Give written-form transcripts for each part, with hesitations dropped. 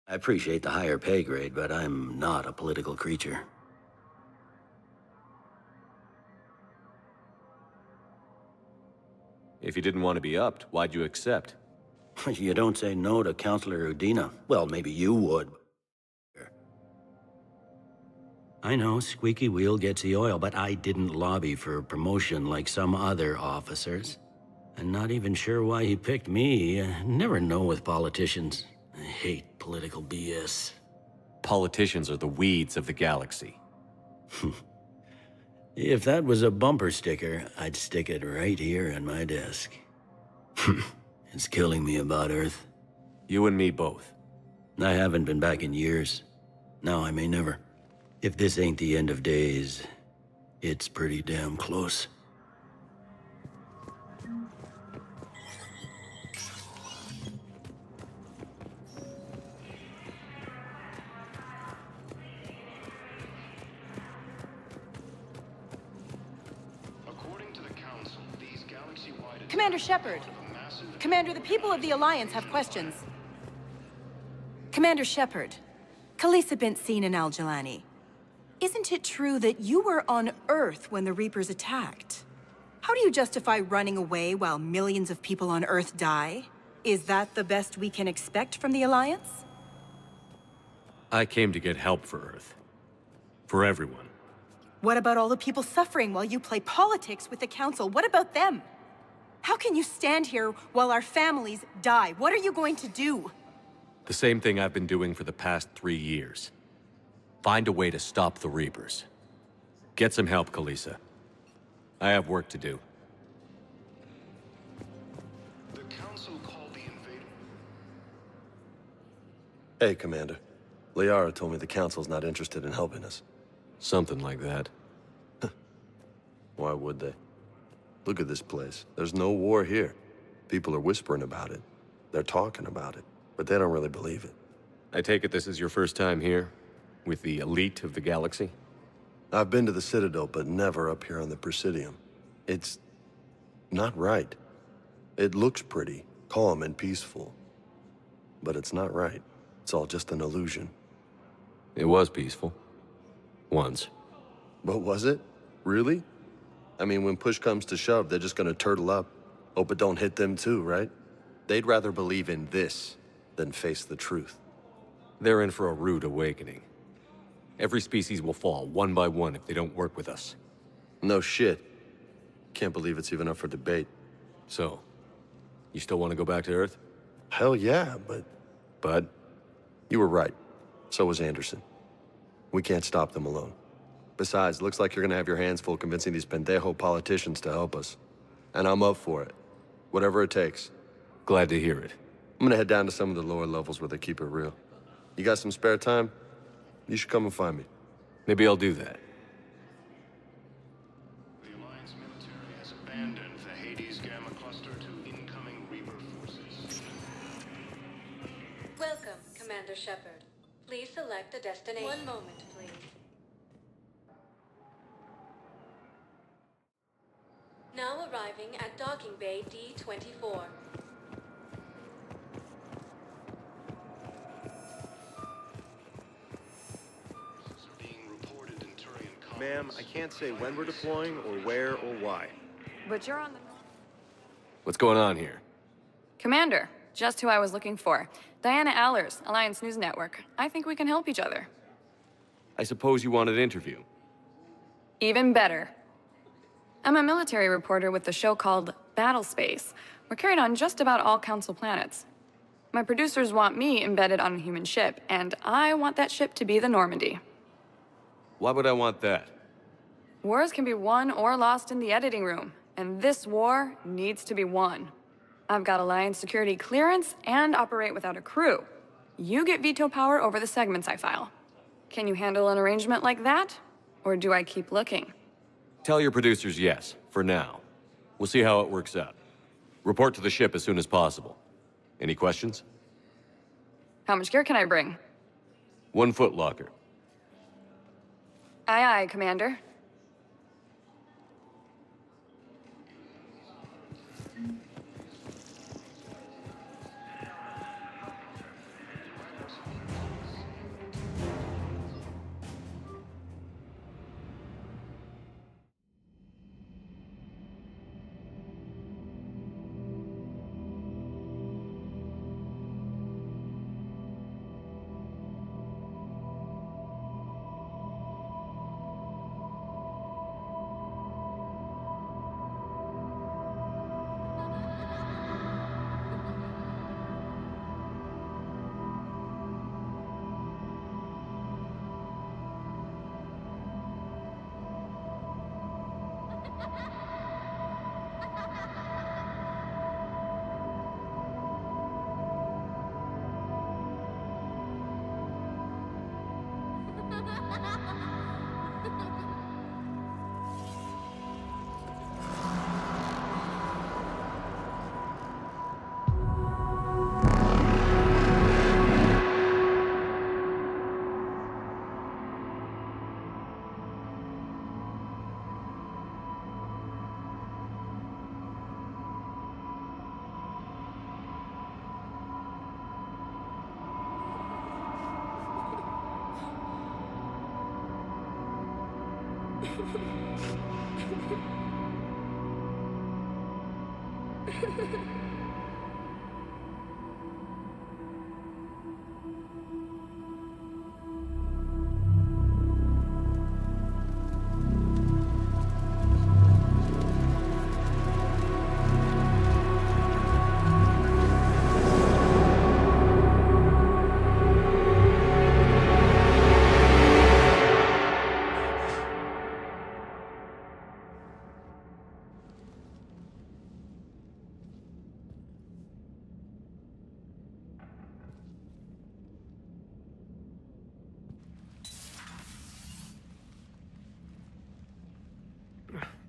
I appreciate the higher pay grade, but I'm not a political creature. If you didn't want to be upped, why'd you accept? You don't say no to Counselor Udina. Well, maybe you would. I know, squeaky wheel gets the oil, but I didn't lobby for promotion like some other officers. I'm not even sure why he picked me. Never know with politicians. I hate political BS. Politicians are the weeds of the galaxy. If that was a bumper sticker, I'd stick it right here on my desk. It's killing me about Earth. You and me both. I haven't been back in years. Now I may never. If this ain't the end of days, it's pretty damn close. Commander Shepard. Commander, the people of the Alliance have questions. Commander Shepard, Khalisah bint Sin and Al-Jalani. Isn't it true that you were on Earth when the Reapers attacked? How do you justify running away while millions of people on Earth die? Is that the best we can expect from the Alliance? I came to get help for Earth. For everyone. What about all the people suffering while you play politics with the Council? What about them? How can you stand here while our families die? What are you going to do? The same thing I've been doing for the past 3 years. Find a way to stop the Reapers. Get some help, Khalisah. I have work to do. The Council called the invader. Hey, Commander. Liara told me the Council's not interested in helping us. Something like that. Why would they? Look at this place. There's no war here. People are whispering about it. They're talking about it, but they don't really believe it. I take it this is your first time here? With the elite of the galaxy? I've been to the Citadel, but never up here on the Presidium. It's not right. It looks pretty, calm and peaceful. But it's not right. It's all just an illusion. It was peaceful. Once. But was it? Really? I mean, when push comes to shove, they're just gonna turtle up. Hope it don't hit them too, right? They'd rather believe in this than face the truth. They're in for a rude awakening. Every species will fall, one by one, if they don't work with us. No shit. Can't believe it's even up for debate. So, you still want to go back to Earth? Hell yeah, but... Bud? You were right. So was Anderson. We can't stop them alone. Besides, looks like you're gonna have your hands full convincing these pendejo politicians to help us. And I'm up for it. Whatever it takes. Glad to hear it. I'm gonna head down to some of the lower levels where they keep it real. You got some spare time? You should come and find me. Maybe I'll do that. The Alliance military has abandoned the Hades Gamma Cluster to incoming Reaper forces. Welcome, Commander Shepard. Please select a destination. One moment, please. Now arriving at Docking Bay D-24. Ma'am, I can't say when we're deploying or where or why. But you're on the... What's going on here? Commander, just who I was looking for. Diana Allers, Alliance News Network. I think we can help each other. I suppose you want an interview? Even better. I'm a military reporter with the show called Battle Space. We're carried on just about all Council planets. My producers want me embedded on a human ship, and I want that ship to be the Normandy. Why would I want that? Wars can be won or lost in the editing room, and this war needs to be won. I've got Alliance security clearance and operate without a crew. You get veto power over the segments I file. Can you handle an arrangement like that? Or do I keep looking? Tell your producers yes, for now. We'll see how it works out. Report to the ship as soon as possible. Any questions? How much gear can I bring? 1 foot locker. Aye, aye, Commander.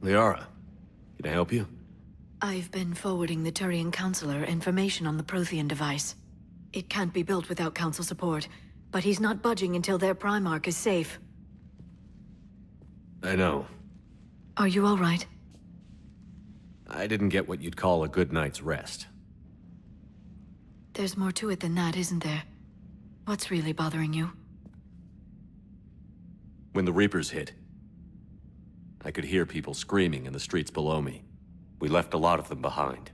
Liara, can I help you? I've been forwarding the Turian Counselor information on the Prothean device. It can't be built without Council support, but he's not budging until their Primarch is safe. I know. Are you all right? I didn't get what you'd call a good night's rest. There's more to it than that, isn't there? What's really bothering you? When the Reapers hit, I could hear people screaming in the streets below me. We left a lot of them behind.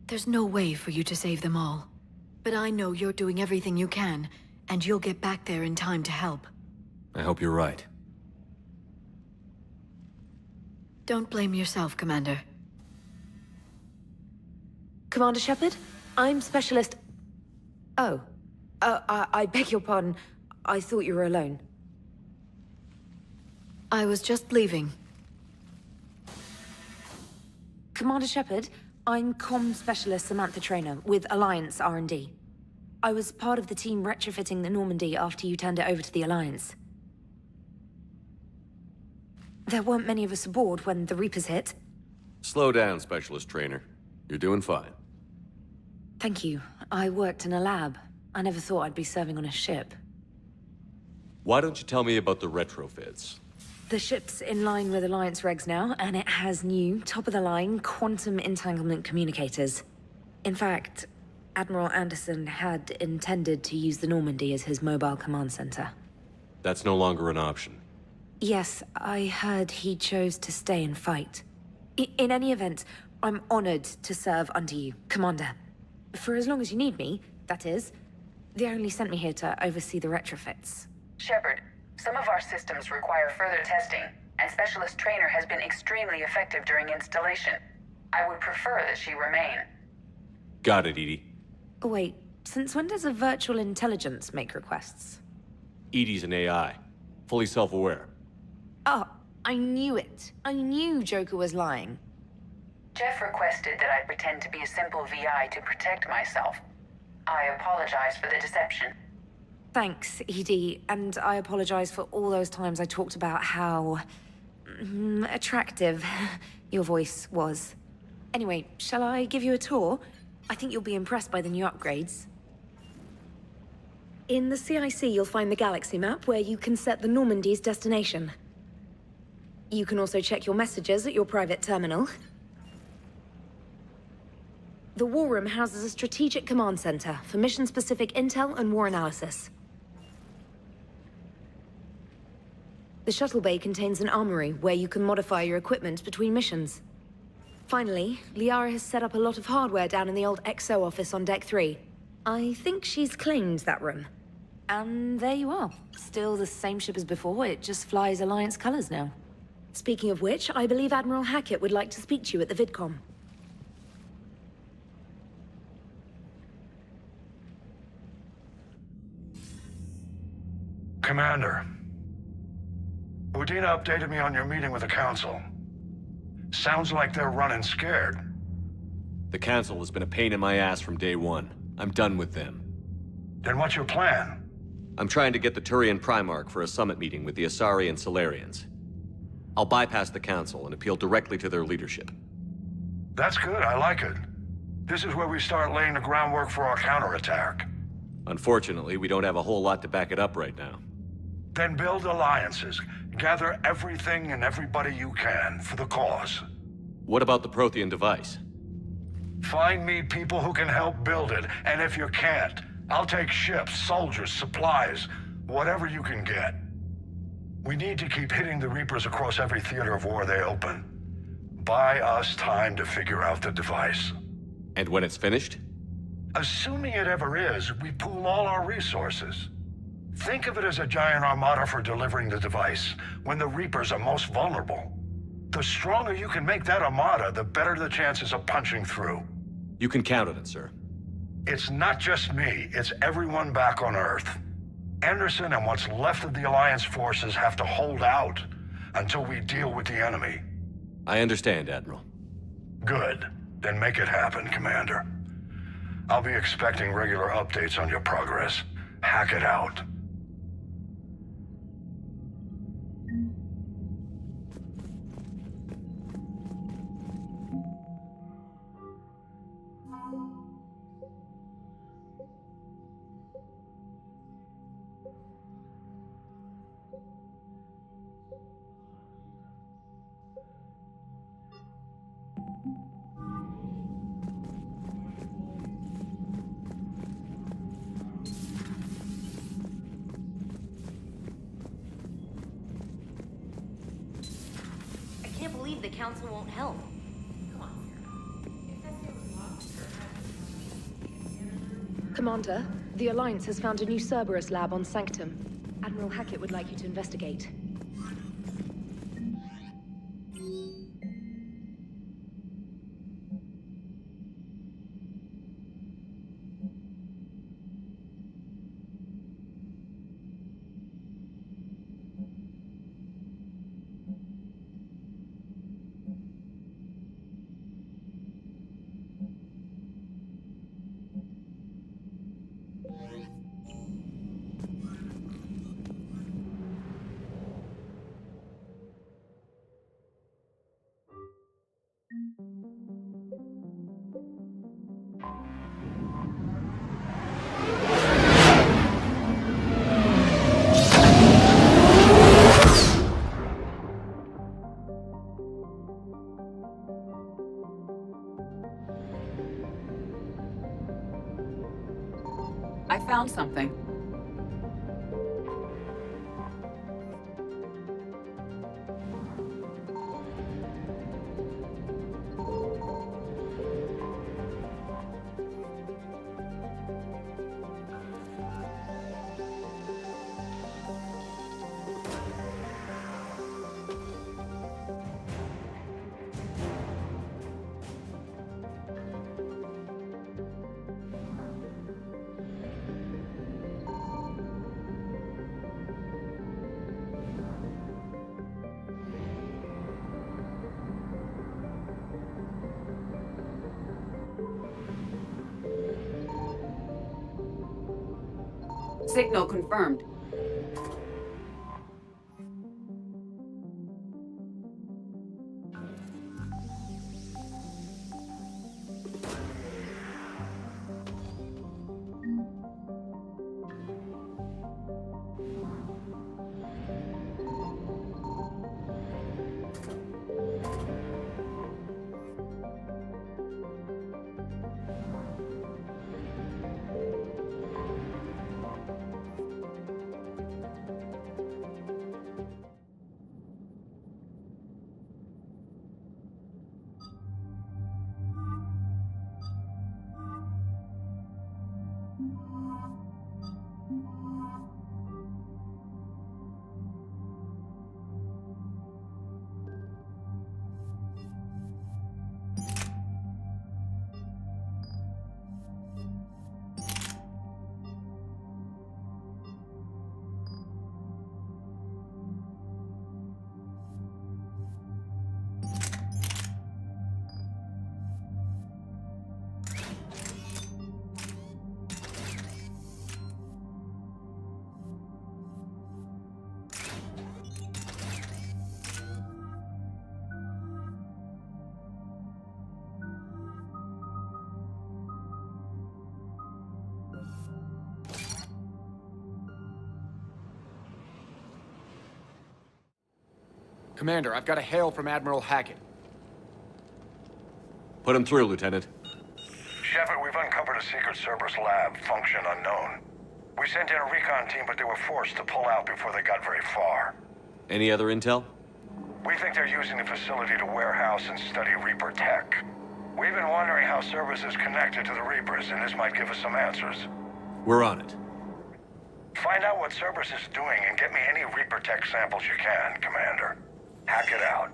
There's no way for you to save them all. But I know you're doing everything you can, and you'll get back there in time to help. I hope you're right. Don't blame yourself, Commander. Commander Shepard, I'm Specialist... Oh. I beg your pardon. I thought you were alone. I was just leaving. Commander Shepard, I'm Comm Specialist Samantha Traynor with Alliance R&D. I was part of the team retrofitting the Normandy after you turned it over to the Alliance. There weren't many of us aboard when the Reapers hit. Slow down, Specialist Trainer. You're doing fine. Thank you. I worked in a lab. I never thought I'd be serving on a ship. Why don't you tell me about the retrofits? The ship's in line with Alliance regs now, and it has new, top-of-the-line, quantum entanglement communicators. In fact, Admiral Anderson had intended to use the Normandy as his mobile command center. That's no longer an option. Yes, I heard he chose to stay and fight. In any event, I'm honored to serve under you, Commander. For as long as you need me, that is. They only sent me here to oversee the retrofits. Shepard, some of our systems require further testing, and Specialist Trainer has been extremely effective during installation. I would prefer that she remain. Got it, Edie. Oh, wait, since when does a virtual intelligence make requests? Edie's an AI. Fully self-aware. Oh, I knew it. I knew Joker was lying. Jeff requested that I pretend to be a simple VI to protect myself. I apologize for the deception. Thanks, Edie, and I apologize for all those times I talked about how... attractive your voice was. Anyway, shall I give you a tour? I think you'll be impressed by the new upgrades. In the CIC, you'll find the galaxy map where you can set the Normandy's destination. You can also check your messages at your private terminal. The War Room houses a strategic command center for mission-specific intel and war analysis. The shuttle bay contains an armory where you can modify your equipment between missions. Finally, Liara has set up a lot of hardware down in the old XO office on Deck 3. I think she's claimed that room. And there you are. Still the same ship as before, it just flies Alliance colors now. Speaking of which, I believe Admiral Hackett would like to speak to you at the VidCom. Commander, Udina updated me on your meeting with the Council. Sounds like they're running scared. The Council has been a pain in my ass from day one. I'm done with them. Then what's your plan? I'm trying to get the Turian Primarch for a summit meeting with the Asari and Solarians. I'll bypass the Council and appeal directly to their leadership. That's good, I like it. This is where we start laying the groundwork for our counterattack. Unfortunately, we don't have a whole lot to back it up right now. Then build alliances. Gather everything and everybody you can for the cause. What about the Prothean device? Find me people who can help build it, and if you can't, I'll take ships, soldiers, supplies, whatever you can get. We need to keep hitting the Reapers across every theater of war they open. Buy us time to figure out the device. And when it's finished? Assuming it ever is, we pool all our resources. Think of it as a giant armada for delivering the device, when the Reapers are most vulnerable. The stronger you can make that armada, the better the chances of punching through. You can count on it, sir. It's not just me, it's everyone back on Earth. Anderson and what's left of the Alliance forces have to hold out until we deal with the enemy. I understand, Admiral. Good. Then make it happen, Commander. I'll be expecting regular updates on your progress. Hack it out. I can't believe the Council won't help. Commander, the Alliance has found a new Cerberus lab on Sanctum. Admiral Hackett would like you to investigate. I found something. Signal confirmed. Commander, I've got a hail from Admiral Hackett. Put him through, Lieutenant. Shepard, we've uncovered a secret Cerberus lab, function unknown. We sent in a recon team, but they were forced to pull out before they got very far. Any other intel? We think they're using the facility to warehouse and study Reaper tech. We've been wondering how Cerberus is connected to the Reapers, and this might give us some answers. We're on it. Find out what Cerberus is doing and get me any Reaper tech samples you can, Commander. Hack it out.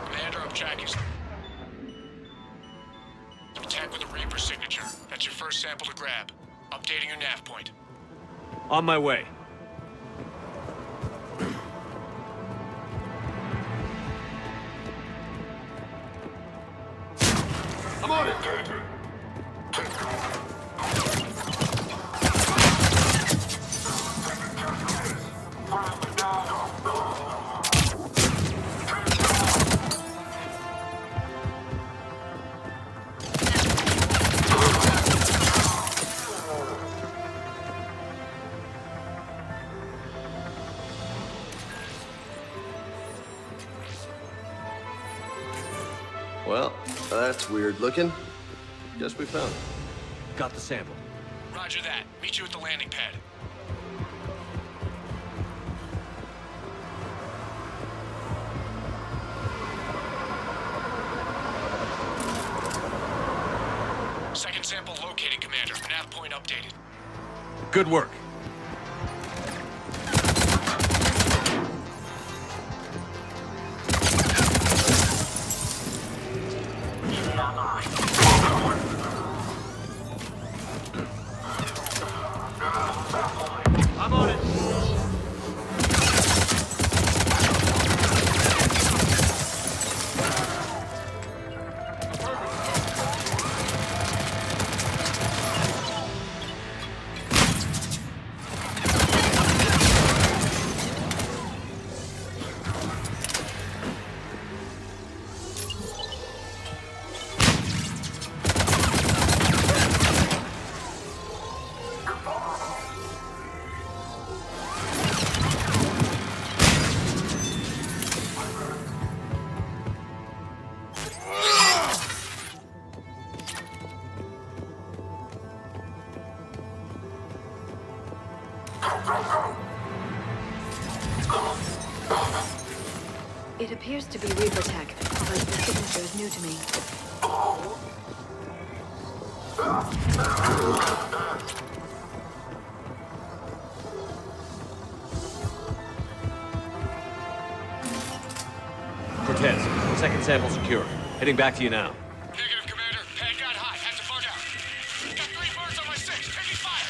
Commander, I'm tracking. Attack with a Reaper signature. That's your first sample to grab. Updating your nav point. On my way. I'm on it! Well, that's weird looking. Guess we found it. Got the sample. Roger that. Meet you at the landing pad. Second sample located, Commander. Nav point updated. Good work. I'm on it. It appears to be Reaper tech, but the signature is new to me. Cortez, second sample secure. Heading back to you now. Negative, Commander. Pad got high. Had to bug out. Got 3 birds on my 6. Taking fire.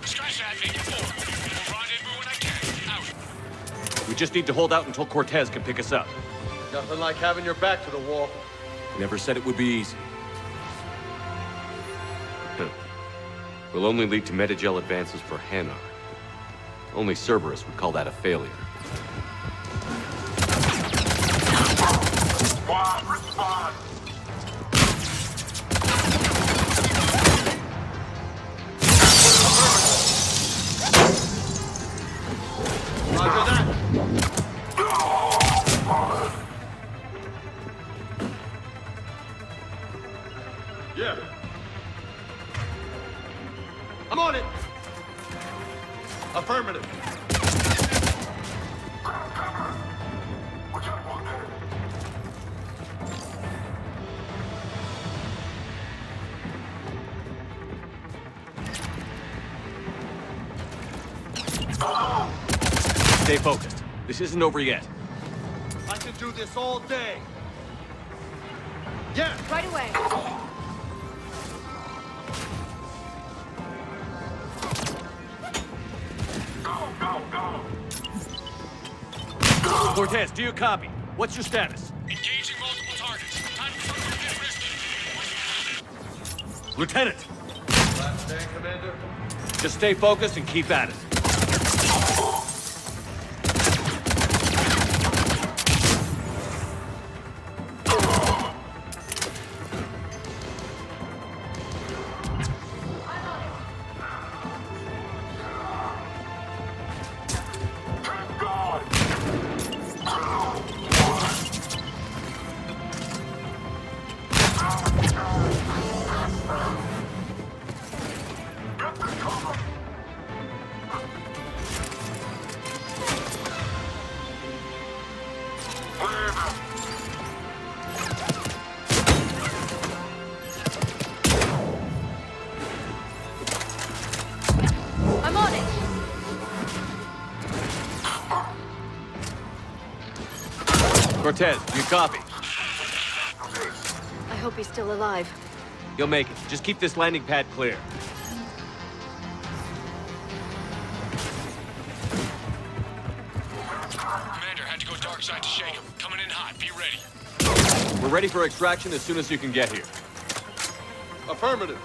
Scratch that. Make it 4. We'll rendezvous when I can. Out. We just need to hold out until Cortez can pick us up. Nothing like having your back to the wall. Never said it would be easy. Will only lead to metagel advances for Hanar. Only Cerberus would call that a failure. Squad, respond! Roger that. Yeah. I'm on it. Affirmative. Stay focused. This isn't over yet. I can do this all day. Yeah. Right away. Cortez, do you copy? What's your status? Engaging multiple targets. Time to start with Lieutenant! Last stand, Commander. Just stay focused and keep at it. I'm on it! Cortez, you copy? I hope he's still alive. You'll make it. Just keep this landing pad clear. Commander, had to go dark side to shake him. Coming in hot. Be ready. We're ready for extraction as soon as you can get here. Affirmative.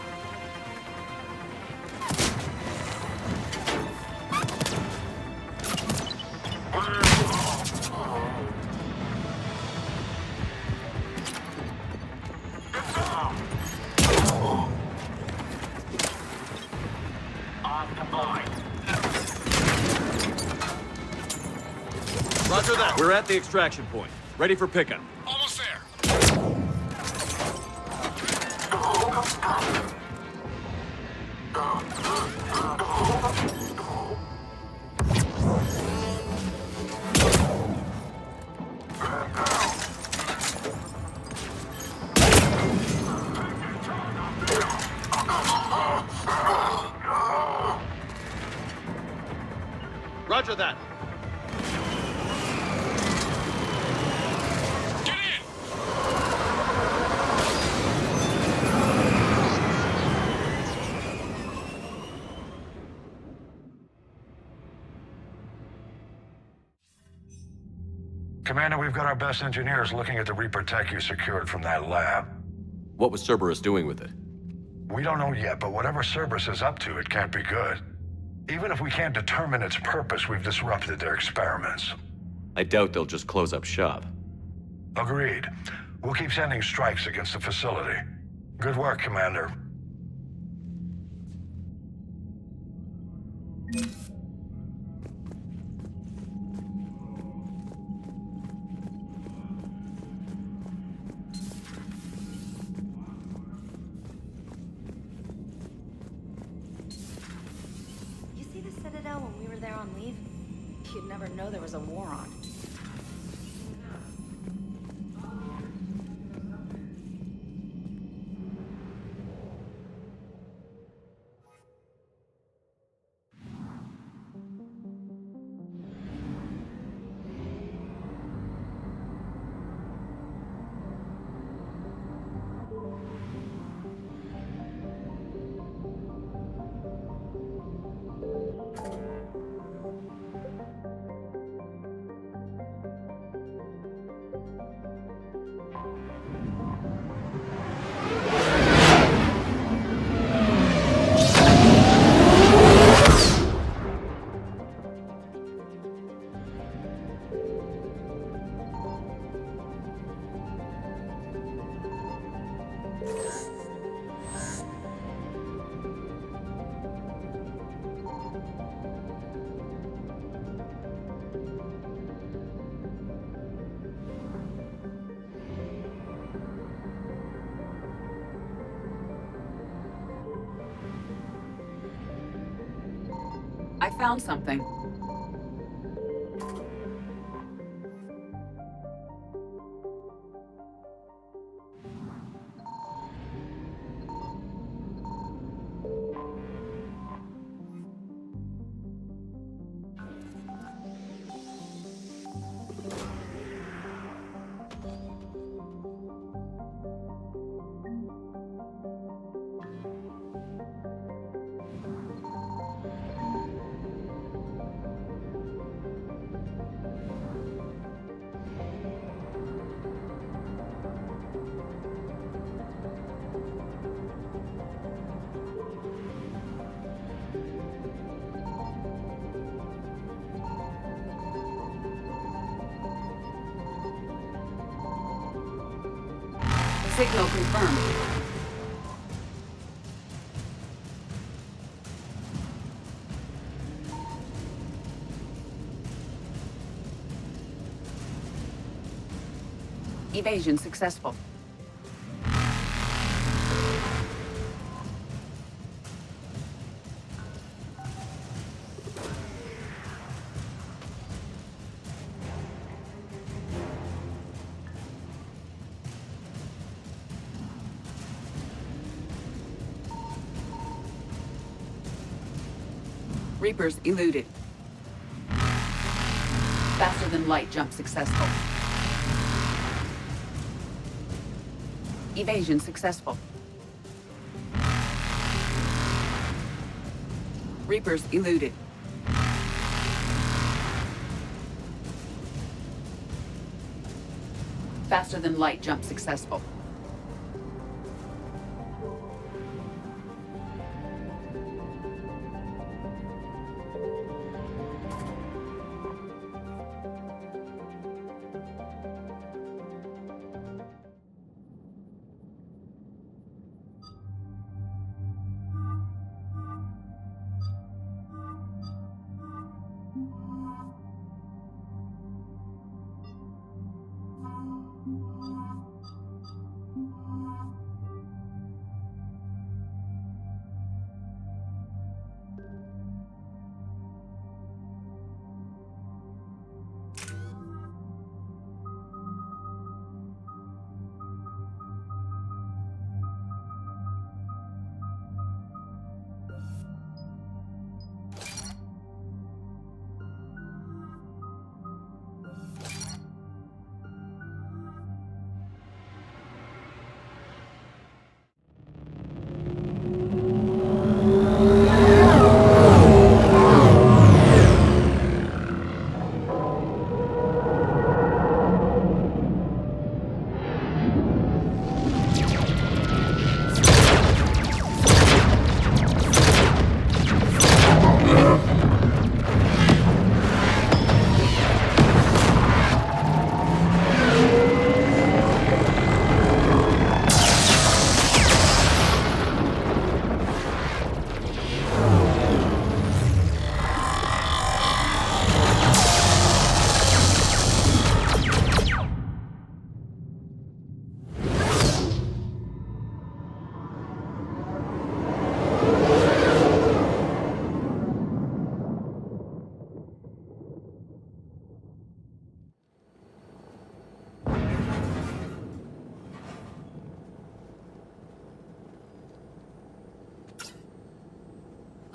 Roger that. We're at the extraction point. Ready for pickup. Almost there. Roger that. Get in! Commander, we've got our best engineers looking at the Reaper tech you secured from that lab. What was Cerberus doing with it? We don't know yet, but whatever Cerberus is up to, it can't be good. Even if we can't determine its purpose, we've disrupted their experiments. I doubt they'll just close up shop. Agreed. We'll keep sending strikes against the facility. Good work, Commander. You see the Citadel when we were there on leave? You'd never know there was a war on. I found something. Signal confirmed. Evasion successful. Reapers eluded. Faster than light jump successful. Evasion successful. Reapers eluded. Faster than light jump successful.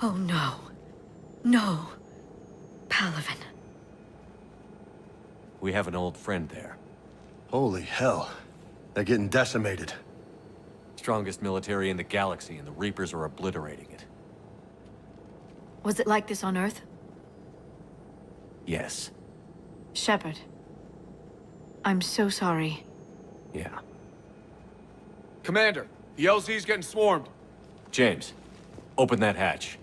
Oh no. No. Palaven. We have an old friend there. Holy hell. They're getting decimated. Strongest military in the galaxy, and the Reapers are obliterating it. Was it like this on Earth? Yes. Shepard. I'm so sorry. Yeah. Commander, the LZ's getting swarmed. James, open that hatch.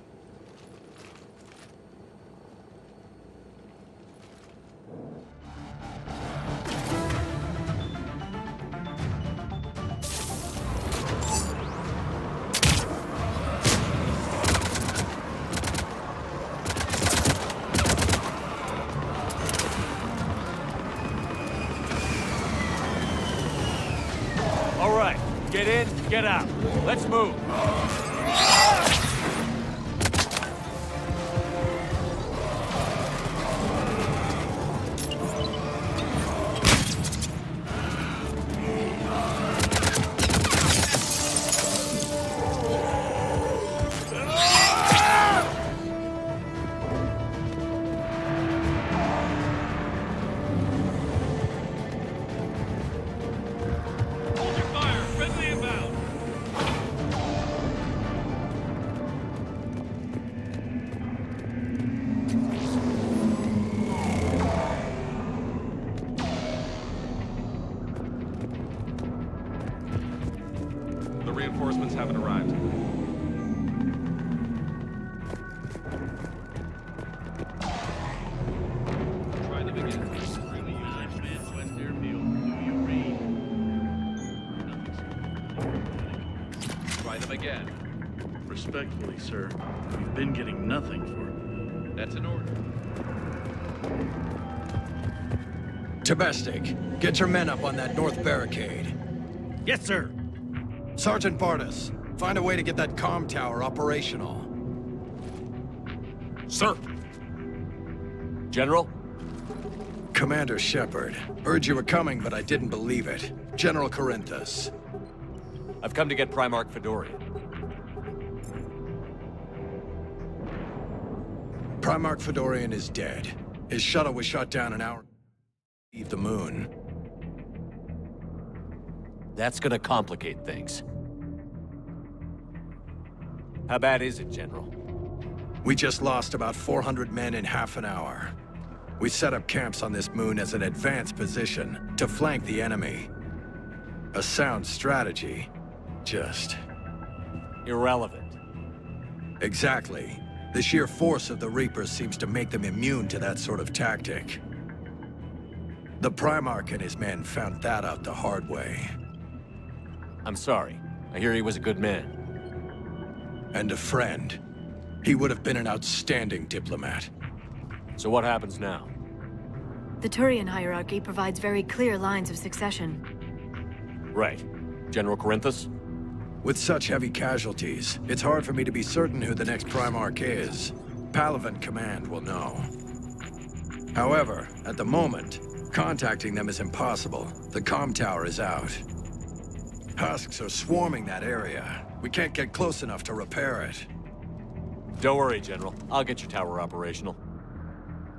All right, get in, get out. Let's move. Reinforcements haven't arrived. Try them again. Really use our West Airfield. Do you read? them again. Respectfully, sir, we've been getting nothing for it. That's an order. Domestic, get your men up on that north barricade. Yes, sir. Sergeant Bartis, find a way to get that comm tower operational. Sir. General? Commander Shepard. Heard you were coming, but I didn't believe it. General Corinthus. I've come to get Primarch Fedorian. Primarch Fedorian is dead. His shuttle was shot down an hour leave the moon. That's gonna complicate things. How bad is it, General? We just lost about 400 men in half an hour. We set up camps on this moon as an advanced position to flank the enemy. A sound strategy. Just... irrelevant. Exactly. The sheer force of the Reapers seems to make them immune to that sort of tactic. The Primarch and his men found that out the hard way. I'm sorry. I hear he was a good man. And a friend. He would have been an outstanding diplomat. So what happens now? The Turian hierarchy provides very clear lines of succession. Right. General Corinthus? With such heavy casualties, it's hard for me to be certain who the next Primarch is. Palaven Command will know. However, at the moment, contacting them is impossible. The comm tower is out. Husks are swarming that area. We can't get close enough to repair it. Don't worry, General. I'll get your tower operational.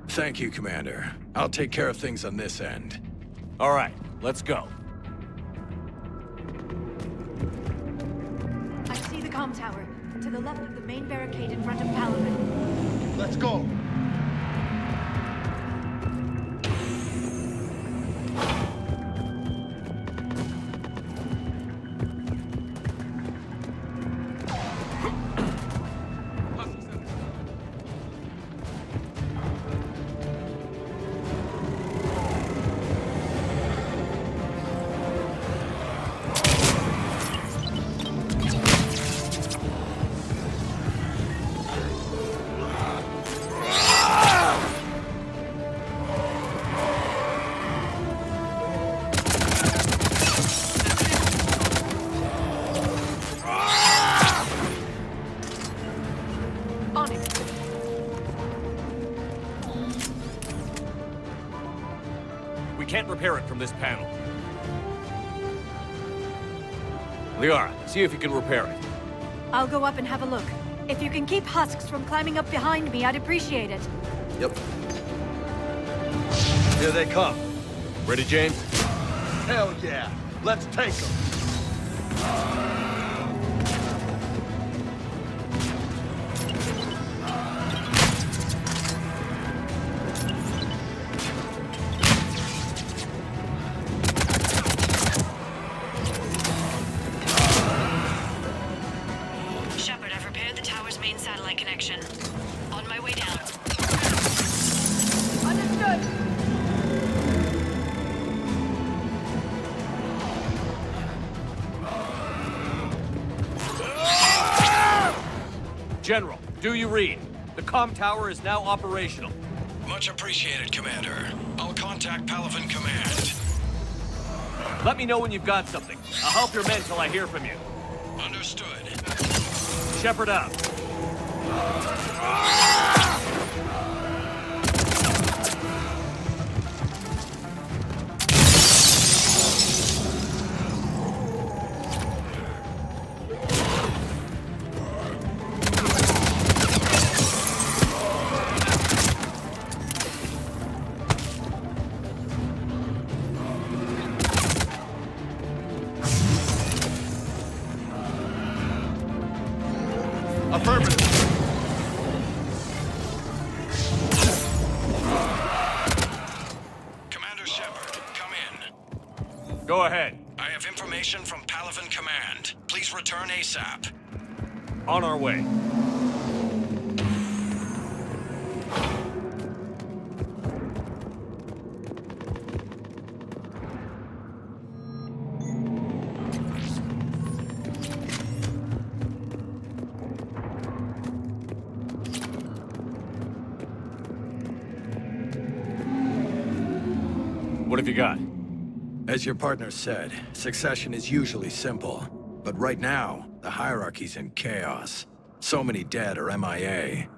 Thank you, Commander. I'll take care of things on this end. All right, let's go. I see the comm tower. To the left of the main barricade in front of Palaven. Let's go. Can't repair it from this panel. Liara, see if you can repair it. I'll go up and have a look. If you can keep Husks from climbing up behind me, I'd appreciate it. Yep. Here they come. Ready, James? Hell yeah. Let's take them. General, do you read? The comm tower is now operational. Much appreciated, Commander. I'll contact Palaven Command. Let me know when you've got something. I'll help your men till I hear from you. Understood. Shepard out. Go ahead. I have information from Palaven Command. Please return ASAP. On our way. What have you got? As your partner said, succession is usually simple. But right now, the hierarchy's in chaos. So many dead or MIA.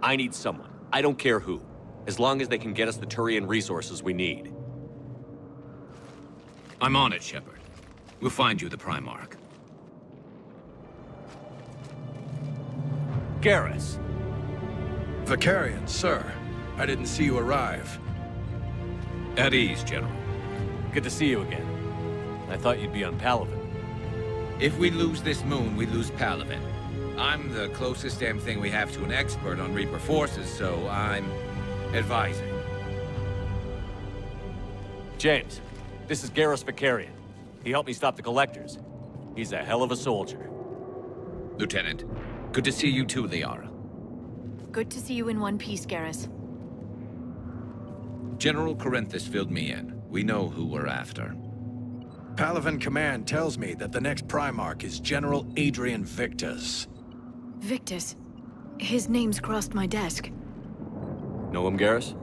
I need someone. I don't care who. As long as they can get us the Turian resources we need. I'm on it, Shepard. We'll find you the Primarch. Garrus. Vicarian, sir. I didn't see you arrive. At ease, General. Good to see you again. I thought you'd be on Palaven. If we lose this moon, we lose Palaven. I'm the closest damn thing we have to an expert on Reaper forces, so I'm advising. James, this is Garrus Vicarian. He helped me stop the Collectors. He's a hell of a soldier. Lieutenant, good to see you too, Liara. Good to see you in one piece, Garrus. General Corinthus filled me in. We know who we're after. Palaven Command tells me that the next Primarch is General Adrian Victus. Victus? His name's crossed my desk. Know him, Garrus?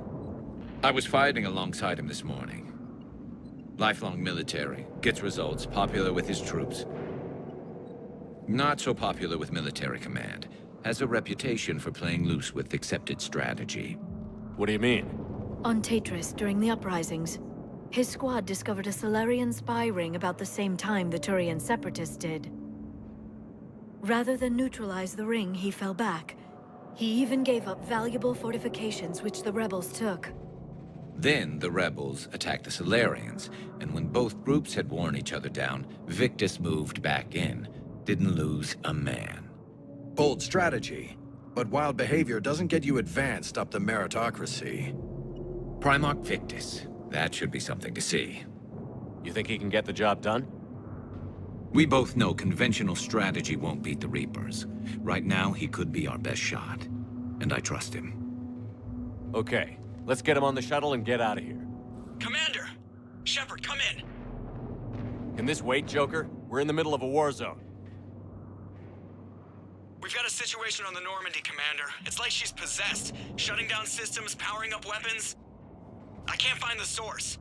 I was fighting alongside him this morning. Lifelong military, gets results, popular with his troops. Not so popular with military command. Has a reputation for playing loose with accepted strategy. What do you mean? On Tatris, during the uprisings, his squad discovered a Solarian spy ring about the same time the Turian separatists did. Rather than neutralize the ring, he fell back. He even gave up valuable fortifications which the rebels took. Then the rebels attacked the Solarians, and when both groups had worn each other down, Victus moved back in. Didn't lose a man. Bold strategy, but wild behavior doesn't get you advanced up the meritocracy. Primarch Victus. That should be something to see. You think he can get the job done? We both know conventional strategy won't beat the Reapers. Right now, he could be our best shot. And I trust him. Okay, let's get him on the shuttle and get out of here. Commander! Shepard, come in! Can this wait, Joker? We're in the middle of a war zone. We've got a situation on the Normandy, Commander. It's like she's possessed. Shutting down systems, powering up weapons. I can't find the source.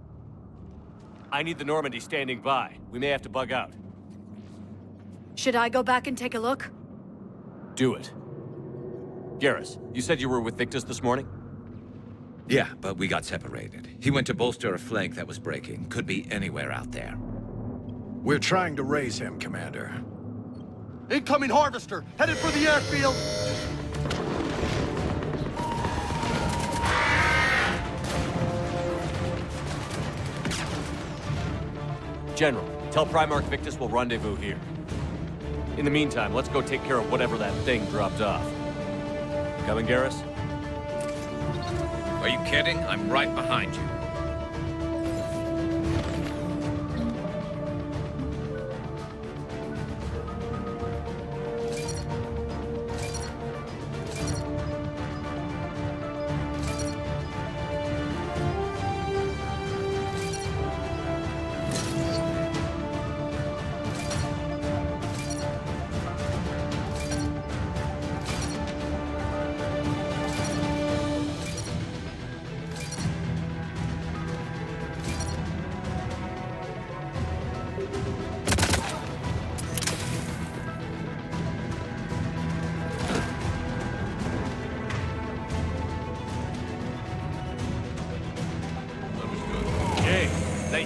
I need the Normandy standing by. We may have to bug out. Should I go back and take a look? Do it. Garrus, you said you were with Victus this morning? Yeah, but we got separated. He went to bolster a flank that was breaking. Could be anywhere out there. We're trying to raise him, Commander. Incoming Harvester! Headed for the airfield! General, tell Primarch Victus we'll rendezvous here. In the meantime, let's go take care of whatever that thing dropped off. Coming, Garrus? Are you kidding? I'm right behind you.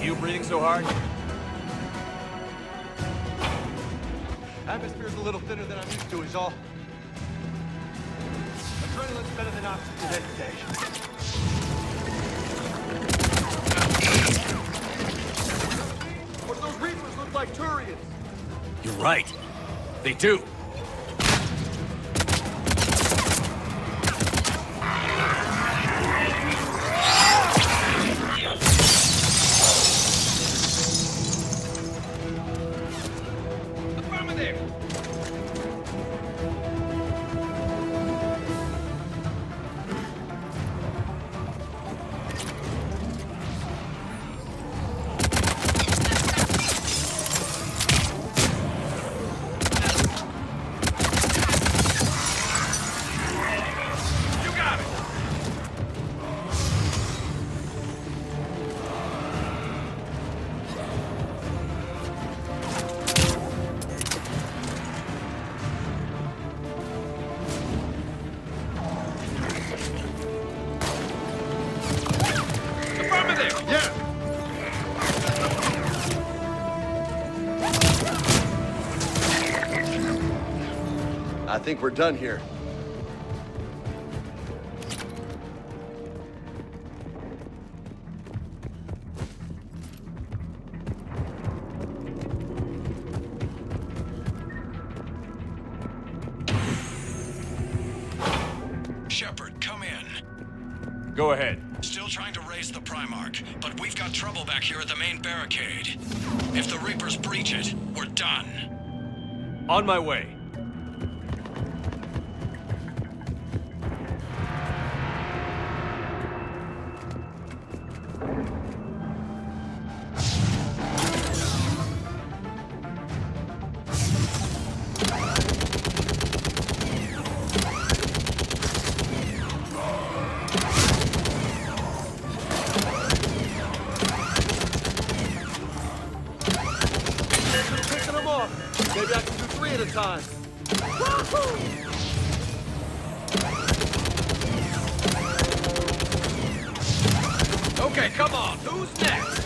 You breathing so hard? Atmosphere's a little thinner than I'm used to, is all. Adrenaline's better than oxygen any day. What do those Reapers look like Turians? You're right. They do. Yeah! I think we're done here. Shepard, come in. Go ahead. Still trying to raise the Primarch, but we've got trouble back here at the main barricade. If the Reapers breach it, we're done. On my way. Picking them off. Maybe I can do 3 at a time. Okay, come on. Who's next?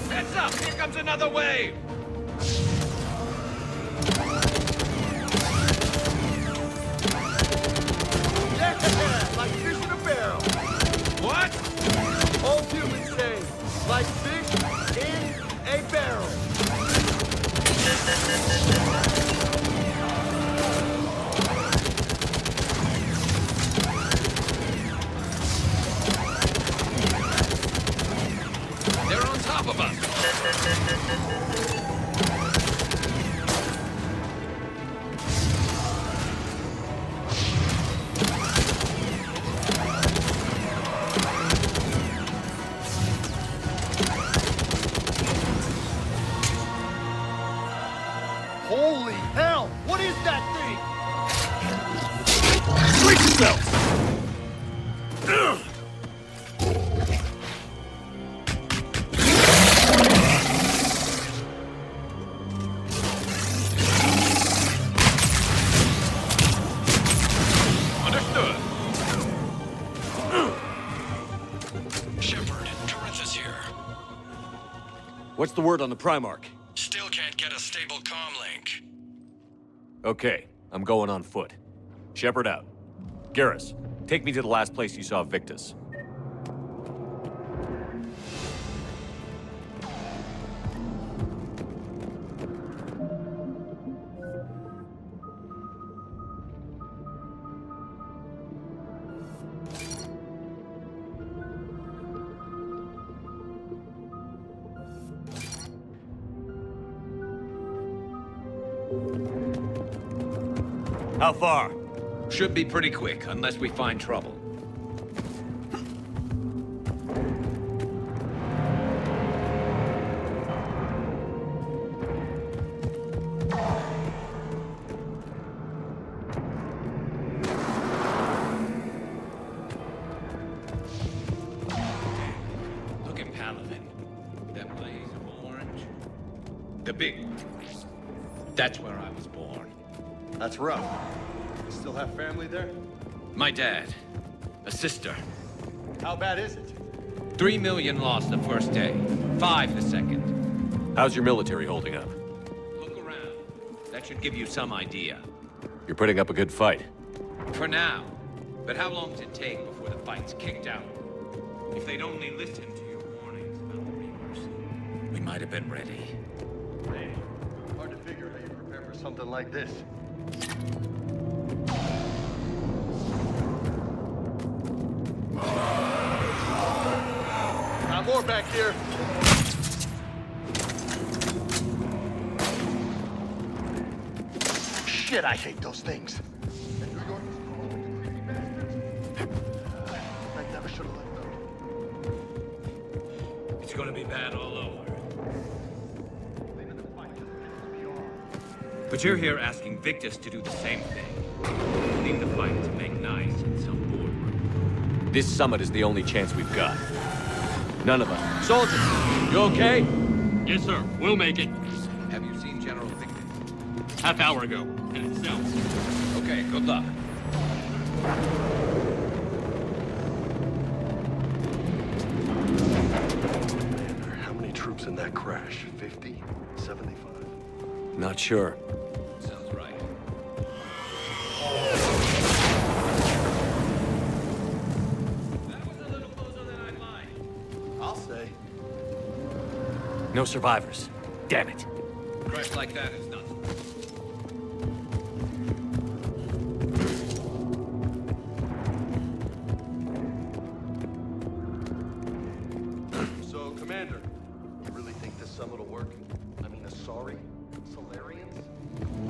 Heads up! Here comes another wave! Yeah, like fish in a barrel. What? Old humans say, like fish in a barrel. They're on top of us! Holy hell! What is that thing? Brace yourself! Understood. Shepard, Corinthus here. What's the word on the Primarch? Still can't get a stable comm link. Okay, I'm going on foot. Shepard out. Garrus, take me to the last place you saw Victus. How far? Should be pretty quick, unless we find trouble. Look at Palaven. That blaze of orange. The big one. That's where I was born. That's rough. You still have family there? My dad. A sister. How bad is it? 3 million lost the first day. 5 the second. How's your military holding up? Look around. That should give you some idea. You're putting up a good fight. For now. But how long does it take before the fight's kicked out? If they'd only listened to your warnings about the Reapers, we might have been ready. Hey, hard to figure how you prepare for something like this. Got more back here. Shit, I hate those things. And New York is crawling with the creepy bastards. I never should have let them. It's gonna be bad all over. But you're here asking Victus to do the same thing. Leave the fight to make nice in some boardroom. This summit is the only chance we've got. None of us. Soldiers, you okay? Yes, sir. We'll make it. Have you seen General Victus? Half hour ago, and it sounds. Okay, good luck. How many troops in that crash? 50? 75? Not sure. Sounds right. I'll say. No survivors. Damn it. Crash like that is nuts. So, Commander, you really think this summit will work? I mean, Asari? Solarians?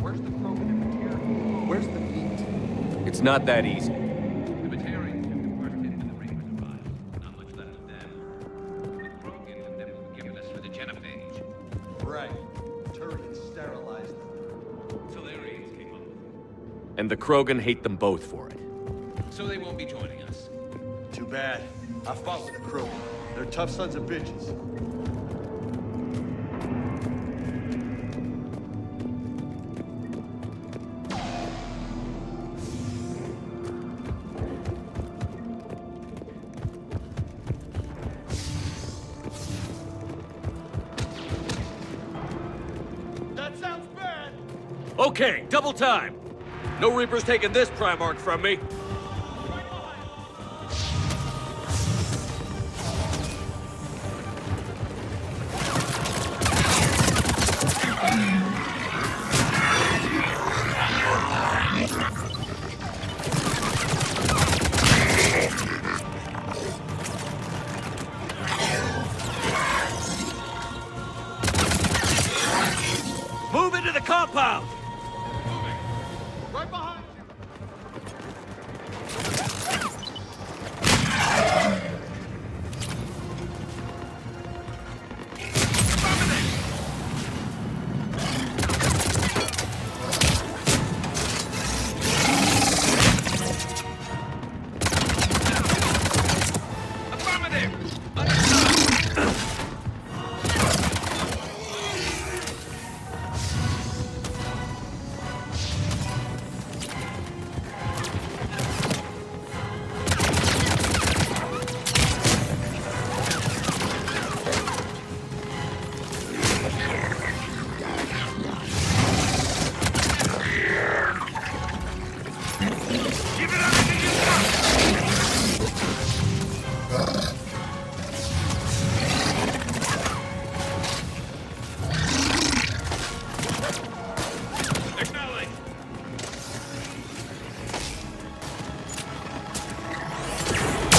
Where's the chromatic material? Where's the meat? It's not that easy. The Batarians took the first hit when the Reapers arrived. Not much left of them. The Krogan have never forgiven us for the genophage. Right. Turians sterilized them. Solarians came up. And the Krogan hate them both for it. So they won't be joining us. Too bad. I fought with the Krogan. They're tough sons of bitches. That sounds bad. Okay, double time. No Reapers taking this Primarch from me. Move into the compound! Right behind you.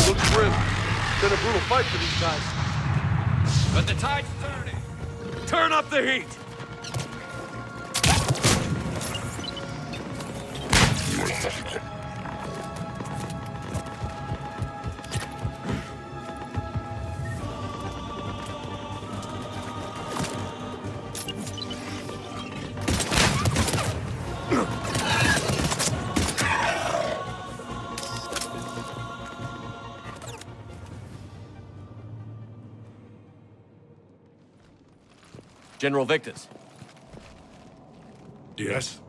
Looks grim. Been a brutal fight for these guys. But the tide's turning. Turn up the heat! General Victus. Yes?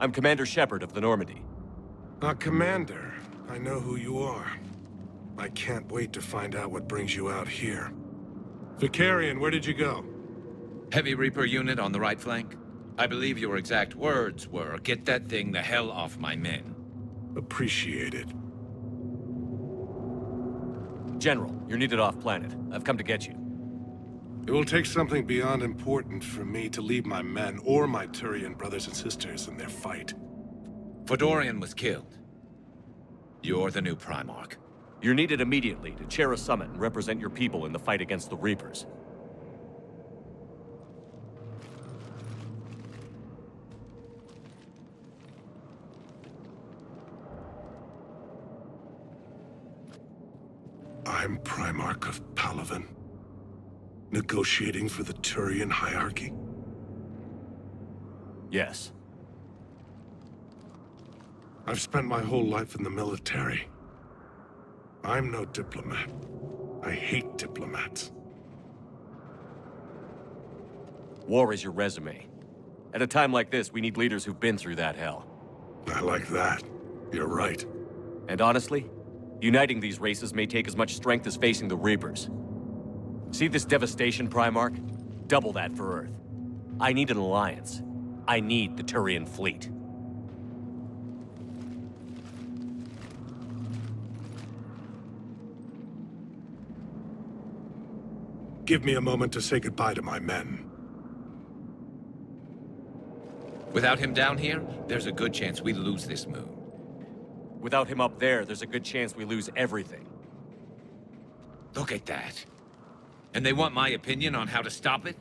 I'm Commander Shepard of the Normandy. Commander. I know who you are. I can't wait to find out what brings you out here. Vicarian, where did you go? Heavy Reaper unit on the right flank. I believe your exact words were, "Get that thing the hell off my men." Appreciate it. General, you're needed off-planet. I've come to get you. It will take something beyond important for me to leave my men or my Turian brothers and sisters in their fight. Fodorian was killed. You're the new Primarch. You're needed immediately to chair a summit and represent your people in the fight against the Reapers. I'm Primarch of Palaven. Negotiating for the Turian hierarchy? Yes. I've spent my whole life in the military. I'm no diplomat. I hate diplomats. War is your resume. At a time like this, we need leaders who've been through that hell. I like that. You're right. And honestly, uniting these races may take as much strength as facing the Reapers. See this devastation, Primarch? Double that for Earth. I need an alliance. I need the Turian fleet. Give me a moment to say goodbye to my men. Without him down here, there's a good chance we lose this moon. Without him up there, there's a good chance we lose everything. Look at that. And they want my opinion on how to stop it?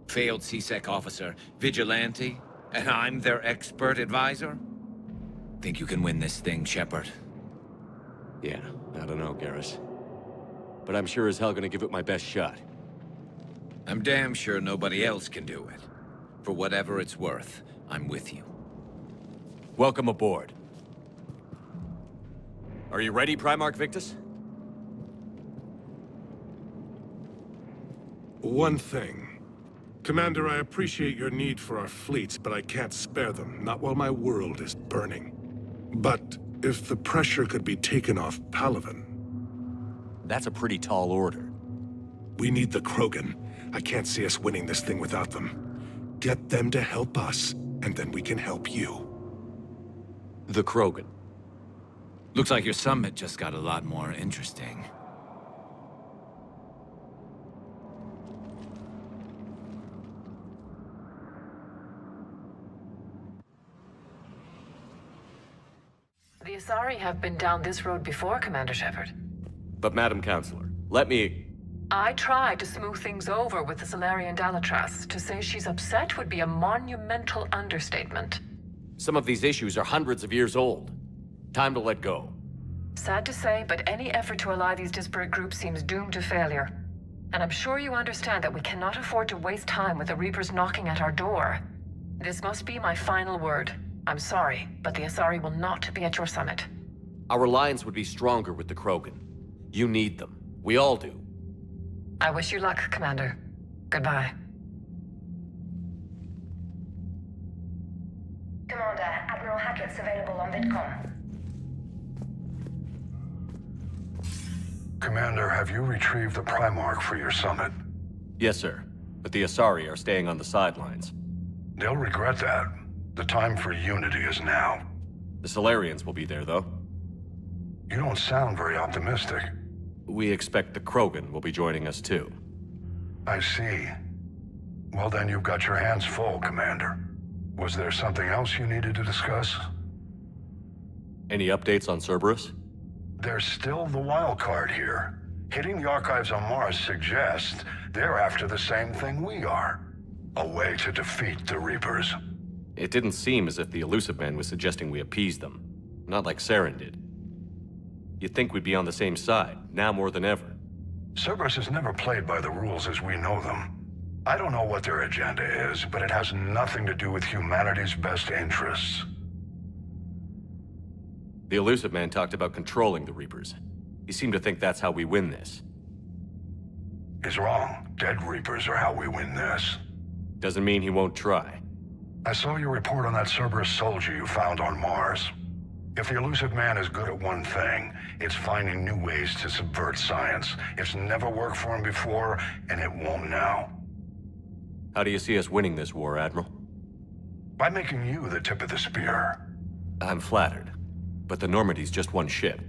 Failed C-Sec officer, vigilante, and I'm their expert advisor? Think you can win this thing, Shepard? Yeah, I don't know, Garrus. But I'm sure as hell gonna give it my best shot. I'm damn sure nobody else can do it. For whatever it's worth, I'm with you. Welcome aboard. Are you ready, Primarch Victus? One thing. Commander, I appreciate your need for our fleets, but I can't spare them, not while my world is burning. But if the pressure could be taken off Palaven... That's a pretty tall order. We need the Krogan. I can't see us winning this thing without them. Get them to help us, and then we can help you. The Krogan. Looks like your summit just got a lot more interesting. The Asari have been down this road before, Commander Shepard. But Madam Counselor, let me... I tried to smooth things over with the Solarian Dalatras. To say she's upset would be a monumental understatement. Some of these issues are hundreds of years old. Time to let go. Sad to say, but any effort to ally these disparate groups seems doomed to failure. And I'm sure you understand that we cannot afford to waste time with the Reapers knocking at our door. This must be my final word. I'm sorry, but the Asari will not be at your summit. Our alliance would be stronger with the Krogan. You need them. We all do. I wish you luck, Commander. Goodbye. Commander, Admiral Hackett's available on VidCom. Commander, have you retrieved the Primarch for your summit? Yes, sir. But the Asari are staying on the sidelines. They'll regret that. The time for unity is now. The Solarians will be there, though. You don't sound very optimistic. We expect the Krogan will be joining us, too. I see. Well, then you've got your hands full, Commander. Was there something else you needed to discuss? Any updates on Cerberus? There's still the wild card here. Hitting the archives on Mars suggests they're after the same thing we are. A way to defeat the Reapers. It didn't seem as if the Elusive Man was suggesting we appease them. Not like Saren did. You'd think we'd be on the same side, now more than ever. Cerberus has never played by the rules as we know them. I don't know what their agenda is, but it has nothing to do with humanity's best interests. The Elusive Man talked about controlling the Reapers. He seemed to think that's how we win this. He's wrong. Dead Reapers are how we win this. Doesn't mean he won't try. I saw your report on that Cerberus soldier you found on Mars. If the Elusive Man is good at one thing, it's finding new ways to subvert science. It's never worked for him before, and it won't now. How do you see us winning this war, Admiral? By making you the tip of the spear. I'm flattered. But the Normandy's just one ship.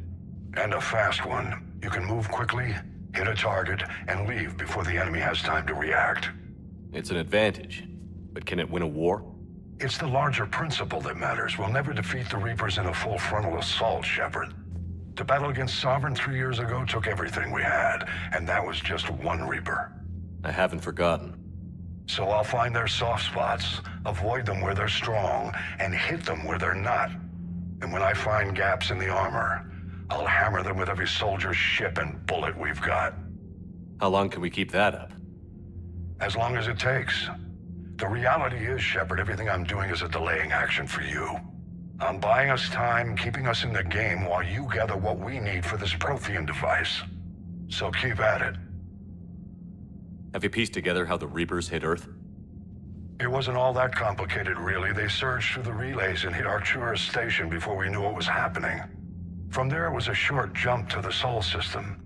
And a fast one. You can move quickly, hit a target, and leave before the enemy has time to react. It's an advantage. But can it win a war? It's the larger principle that matters. We'll never defeat the Reapers in a full frontal assault, Shepard. The battle against Sovereign 3 years ago took everything we had, and that was just one Reaper. I haven't forgotten. So I'll find their soft spots, avoid them where they're strong, and hit them where they're not. And when I find gaps in the armor, I'll hammer them with every soldier, ship, and bullet we've got. How long can we keep that up? As long as it takes. The reality is, Shepard, everything I'm doing is a delaying action for you. I'm buying us time, keeping us in the game while you gather what we need for this Prothean device. So keep at it. Have you pieced together how the Reapers hit Earth? It wasn't all that complicated, really. They surged through the relays and hit Arcturus station before we knew what was happening. From there, it was a short jump to the Sol system.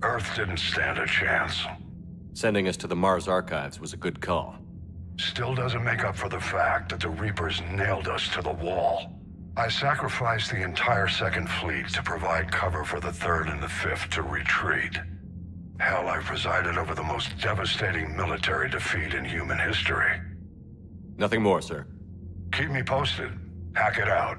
Earth didn't stand a chance. Sending us to the Mars archives was a good call. Still doesn't make up for the fact that the Reapers nailed us to the wall. I sacrificed the entire Second Fleet to provide cover for the Third and the Fifth to retreat. Hell, I presided over the most devastating military defeat in human history. Nothing more, sir. Keep me posted. Hack it out.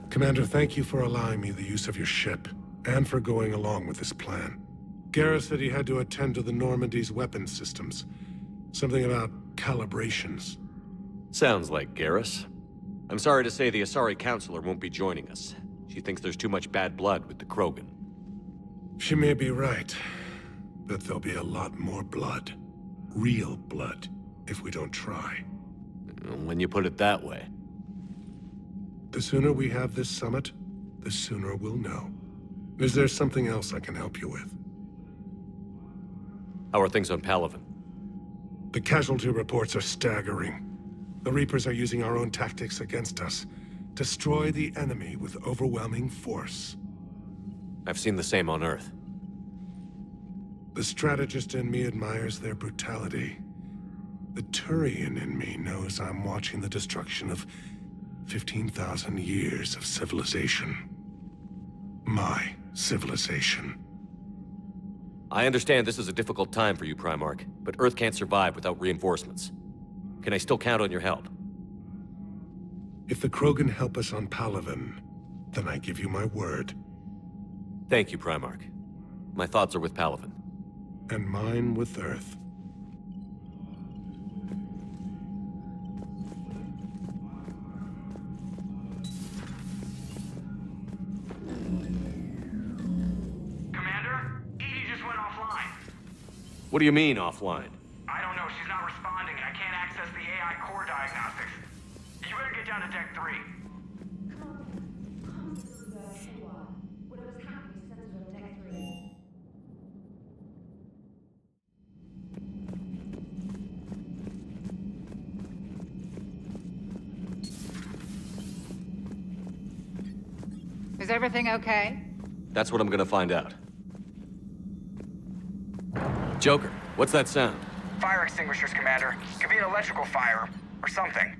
Commander, thank you for allowing me the use of your ship, and for going along with this plan. Garrus said he had to attend to the Normandy's weapon systems. Something about calibrations. Sounds like Garrus. I'm sorry to say the Asari Counselor won't be joining us. She thinks there's too much bad blood with the Krogan. She may be right, but there'll be a lot more blood. Real blood, if we don't try. When you put it that way. The sooner we have this summit, the sooner we'll know. Is there something else I can help you with? How are things on Palaven? The casualty reports are staggering. The Reapers are using our own tactics against us. Destroy the enemy with overwhelming force. I've seen the same on Earth. The strategist in me admires their brutality. The Turian in me knows I'm watching the destruction of 15,000 years of civilization. My civilization. I understand this is a difficult time for you, Primarch, but Earth can't survive without reinforcements. Can I still count on your help? If the Krogan help us on Palaven, then I give you my word. Thank you, Primarch. My thoughts are with Palaven. And mine with Earth. Commander, Edie just went offline. What do you mean, offline? I don't know, she's not responding, and I can't access the AI core diagnostics. You better get down to Deck 3. Is everything okay? That's what I'm gonna find out. Joker, what's that sound? Fire extinguishers, Commander. Could be an electrical fire, or something.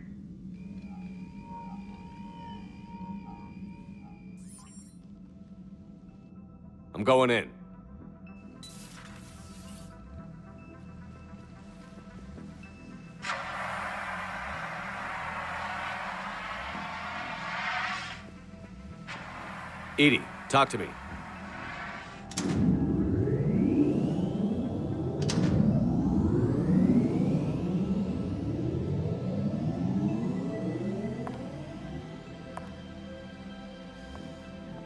I'm going in. Edie, talk to me.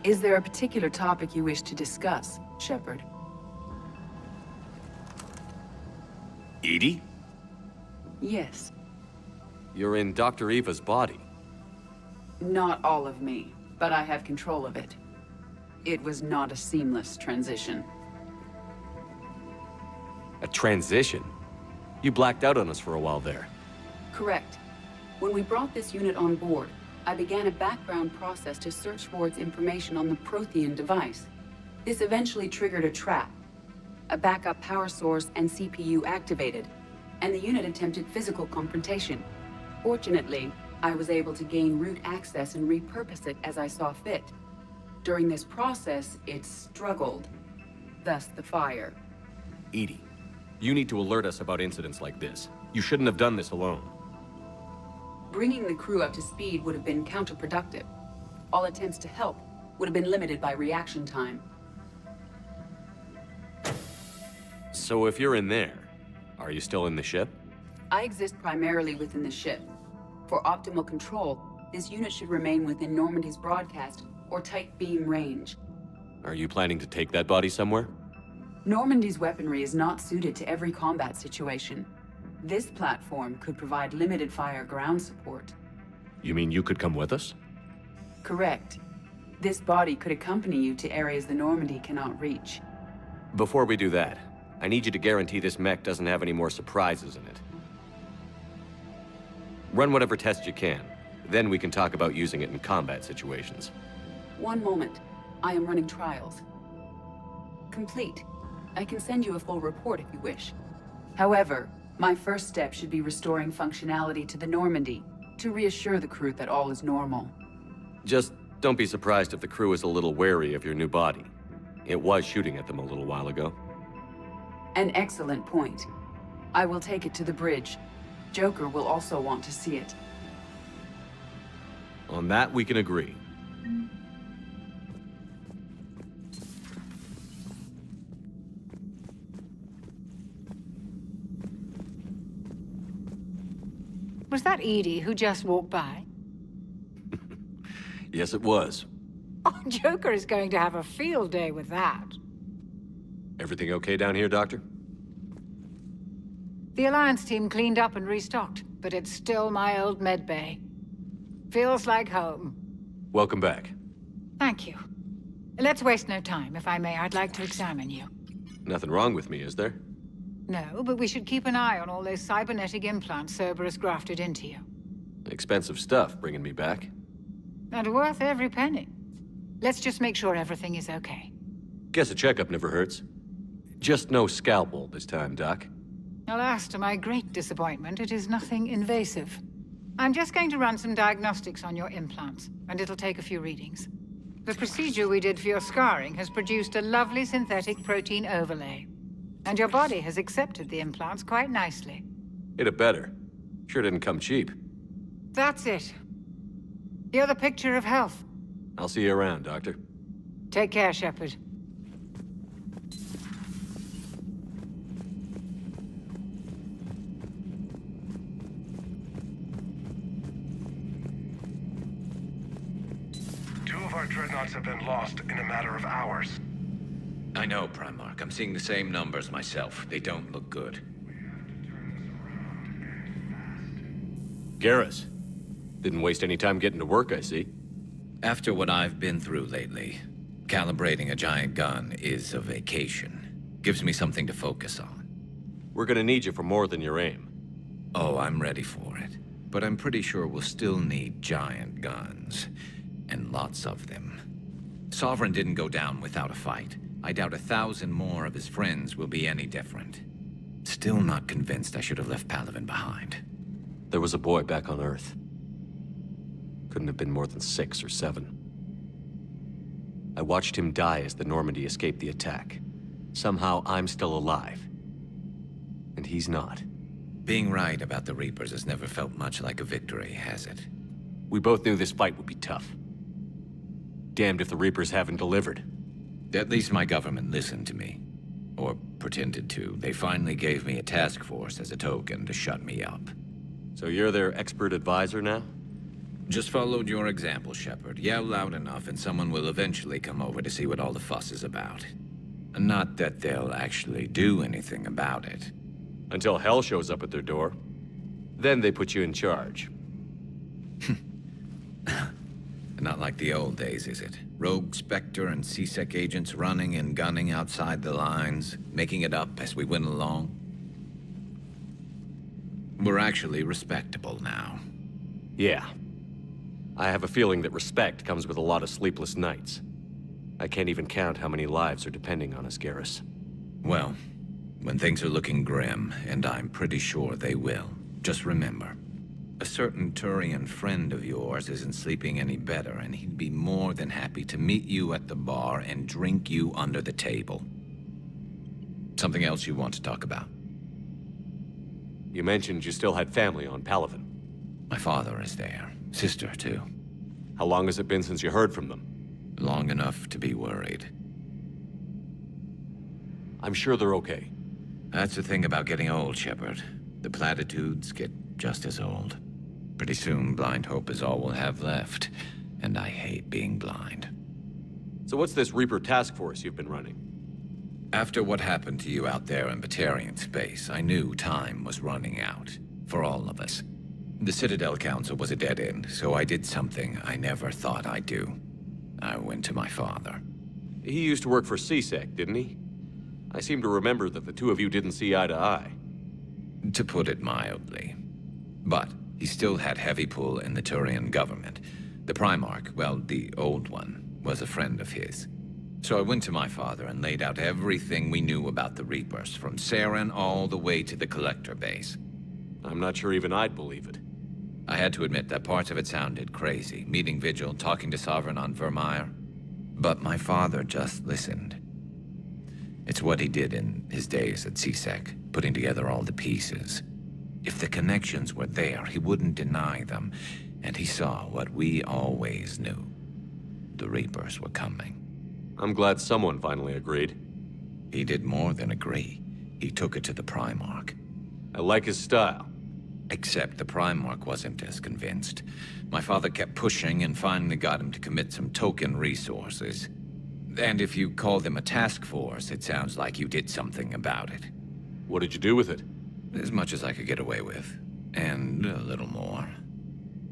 Is there a particular topic you wish to discuss, Shepard? Edie? Yes. You're in Dr. Eva's body. Not all of me, but I have control of it. It was not a seamless transition. A transition? You blacked out on us for a while there. Correct. When we brought this unit on board, I began a background process to search for its information on the Prothean device. This eventually triggered a trap. A backup power source and CPU activated, and the unit attempted physical confrontation. Fortunately, I was able to gain root access and repurpose it as I saw fit. During this process, it struggled. Thus the fire. Edie, you need to alert us about incidents like this. You shouldn't have done this alone. Bringing the crew up to speed would have been counterproductive. All attempts to help would have been limited by reaction time. So if you're in there, are you still in the ship? I exist primarily within the ship. For optimal control, this unit should remain within Normandy's broadcast or tight beam range. Are you planning to take that body somewhere? Normandy's weaponry is not suited to every combat situation. This platform could provide limited fire ground support. You mean you could come with us? Correct. This body could accompany you to areas the Normandy cannot reach. Before we do that, I need you to guarantee this mech doesn't have any more surprises in it. Run whatever tests you can. Then we can talk about using it in combat situations. One moment. I am running trials. Complete. I can send you a full report if you wish. However, my first step should be restoring functionality to the Normandy, to reassure the crew that all is normal. Just don't be surprised if the crew is a little wary of your new body. It was shooting at them a little while ago. An excellent point. I will take it to the bridge. Joker will also want to see it. On that, we can agree. Was that Edie who just walked by? Yes, it was. Oh, Joker is going to have a field day with that. Everything okay down here, Doctor? The Alliance team cleaned up and restocked, but it's still my old med bay. Feels like home. Welcome back. Thank you. Let's waste no time. If I may, I'd like to examine you. Nothing wrong with me, is there? No, but we should keep an eye on all those cybernetic implants Cerberus grafted into you. Expensive stuff bringing me back. And worth every penny. Let's just make sure everything is okay. Guess a checkup never hurts. Just no scalpel this time, Doc. Alas, to my great disappointment, it is nothing invasive. I'm just going to run some diagnostics on your implants, and it'll take a few readings. The procedure we did for your scarring has produced a lovely synthetic protein overlay. And your body has accepted the implants quite nicely. Hit it better. Sure didn't come cheap. That's it. You're the picture of health. I'll see you around, Doctor. Take care, Shepard. Two of our dreadnoughts have been lost in a matter of hours. I know, Primarch. I'm seeing the same numbers myself. They don't look good. Garrus. Didn't waste any time getting to work, I see. After what I've been through lately, calibrating a giant gun is a vacation. Gives me something to focus on. We're gonna need you for more than your aim. Oh, I'm ready for it. But I'm pretty sure we'll still need giant guns. And lots of them. Sovereign didn't go down without a fight. I doubt 1,000 more of his friends will be any different. Still not convinced I should have left Palaven behind. There was a boy back on Earth. Couldn't have been more than 6 or 7. I watched him die as the Normandy escaped the attack. Somehow I'm still alive. And he's not. Being right about the Reapers has never felt much like a victory, has it? We both knew this fight would be tough. Damned if the Reapers haven't delivered. At least my government listened to me. Or pretended to. They finally gave me a task force as a token to shut me up. So you're their expert advisor now? Just followed your example, Shepard. Yell loud enough and someone will eventually come over to see what all the fuss is about. Not that they'll actually do anything about it. Until hell shows up at their door. Then they put you in charge. Not like the old days, is it? Rogue Spectre and C-Sec agents running and gunning outside the lines, making it up as we went along. We're actually respectable now. Yeah. I have a feeling that respect comes with a lot of sleepless nights. I can't even count how many lives are depending on us, Garrus. Well, when things are looking grim, and I'm pretty sure they will, just remember, a certain Turian friend of yours isn't sleeping any better, and he'd be more than happy to meet you at the bar and drink you under the table. Something else you want to talk about? You mentioned you still had family on Palaven. My father is there. Sister, too. How long has it been since you heard from them? Long enough to be worried. I'm sure they're okay. That's the thing about getting old, Shepard. The platitudes get just as old. Pretty soon, blind hope is all we'll have left. And I hate being blind. So what's this Reaper task force you've been running? After what happened to you out there in Batarian space, I knew time was running out. For all of us. The Citadel Council was a dead end, so I did something I never thought I'd do. I went to my father. He used to work for CSEC, didn't he? I seem to remember that the two of you didn't see eye to eye. To put it mildly. But he still had heavy pull in the Turian government. The Primarch, well, the old one, was a friend of his. So I went to my father and laid out everything we knew about the Reapers, from Saren all the way to the Collector base. I'm not sure even I'd believe it. I had to admit that parts of it sounded crazy, meeting Vigil, talking to Sovereign on Vermeer. But my father just listened. It's what he did in his days at CSEC, putting together all the pieces. If the connections were there, he wouldn't deny them, and he saw what we always knew. The Reapers were coming. I'm glad someone finally agreed. He did more than agree. He took it to the Primarch. I like his style. Except the Primarch wasn't as convinced. My father kept pushing and finally got him to commit some token resources. And if you call them a task force, it sounds like you did something about it. What did you do with it? As much as I could get away with. And a little more.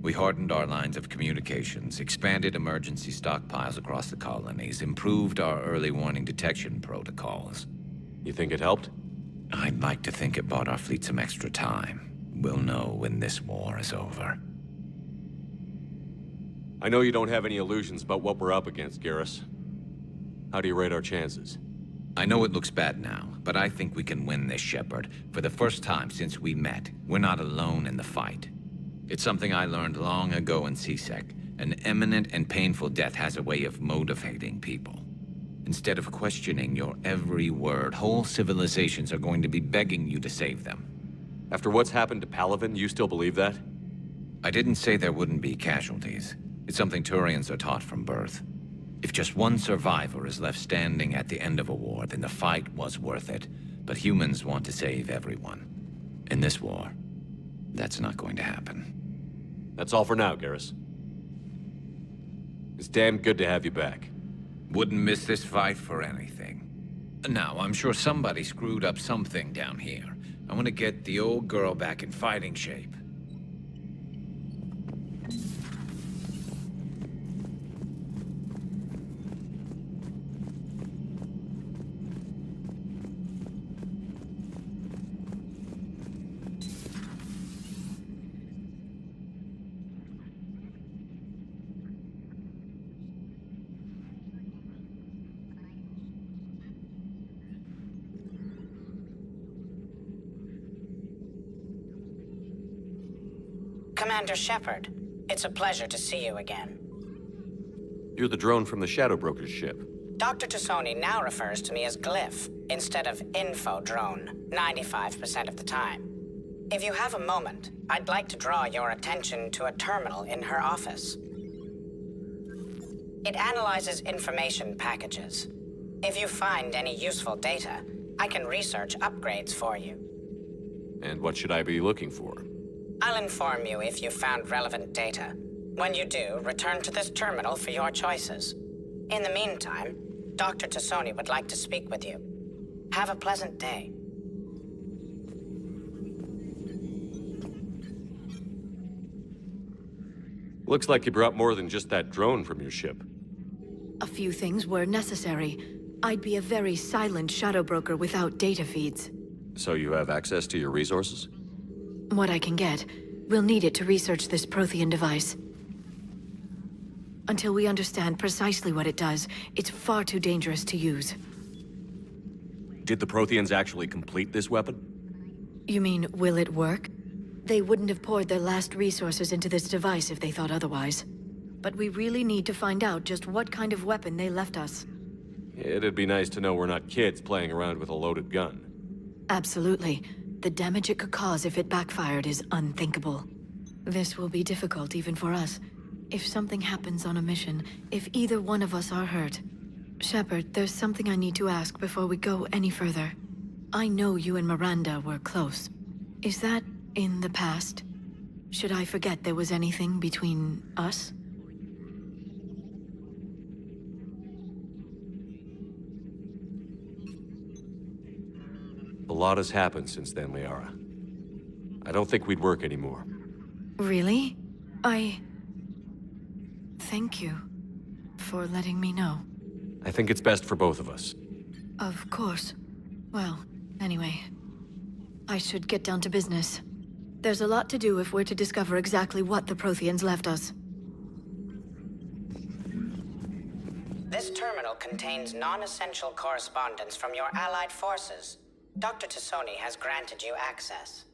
We hardened our lines of communications, expanded emergency stockpiles across the colonies, improved our early warning detection protocols. You think it helped? I'd like to think it bought our fleet some extra time. We'll know when this war is over. I know you don't have any illusions about what we're up against, Garrus. How do you rate our chances? I know it looks bad now, but I think we can win this, Shepard. For the first time since we met, we're not alone in the fight. It's something I learned long ago in CSEC. An imminent and painful death has a way of motivating people. Instead of questioning your every word, whole civilizations are going to be begging you to save them. After what's happened to Palaven, you still believe that? I didn't say there wouldn't be casualties. It's something Turians are taught from birth. If just one survivor is left standing at the end of a war, then the fight was worth it. But humans want to save everyone. In this war, that's not going to happen. That's all for now, Garrus. It's damn good to have you back. Wouldn't miss this fight for anything. Now, I'm sure somebody screwed up something down here. I want to get the old girl back in fighting shape. Commander Shepard, it's a pleasure to see you again. You're the drone from the Shadow Broker's ship. Dr. Sony now refers to me as Glyph instead of Info Drone, 95% of the time. If you have a moment, I'd like to draw your attention to a terminal in her office. It analyzes information packages. If you find any useful data, I can research upgrades for you. And what should I be looking for? I'll inform you if you've found relevant data. When you do, return to this terminal for your choices. In the meantime, Dr. Sony would like to speak with you. Have a pleasant day. Looks like you brought more than just that drone from your ship. A few things were necessary. I'd be a very silent shadow broker without data feeds. So you have access to your resources? What I can get. We'll need it to research this Prothean device. Until we understand precisely what it does, it's far too dangerous to use. Did the Protheans actually complete this weapon? You mean, will it work? They wouldn't have poured their last resources into this device if they thought otherwise. But we really need to find out just what kind of weapon they left us. It'd be nice to know we're not kids playing around with a loaded gun. Absolutely. The damage it could cause if it backfired is unthinkable. This will be difficult even for us. If something happens on a mission, if either one of us are hurt. Shepard, there's something I need to ask before we go any further. I know you and Miranda were close. Is that in the past? Should I forget there was anything between us? lot has happened since then, Liara. I don't think we'd work anymore. Really? Thank you for letting me know. I think it's best for both of us. Of course. Well, anyway. I should get down to business. There's a lot to do if we're to discover exactly what the Protheans left us. This terminal contains non-essential correspondence from your allied forces. Dr. Sony has granted you access.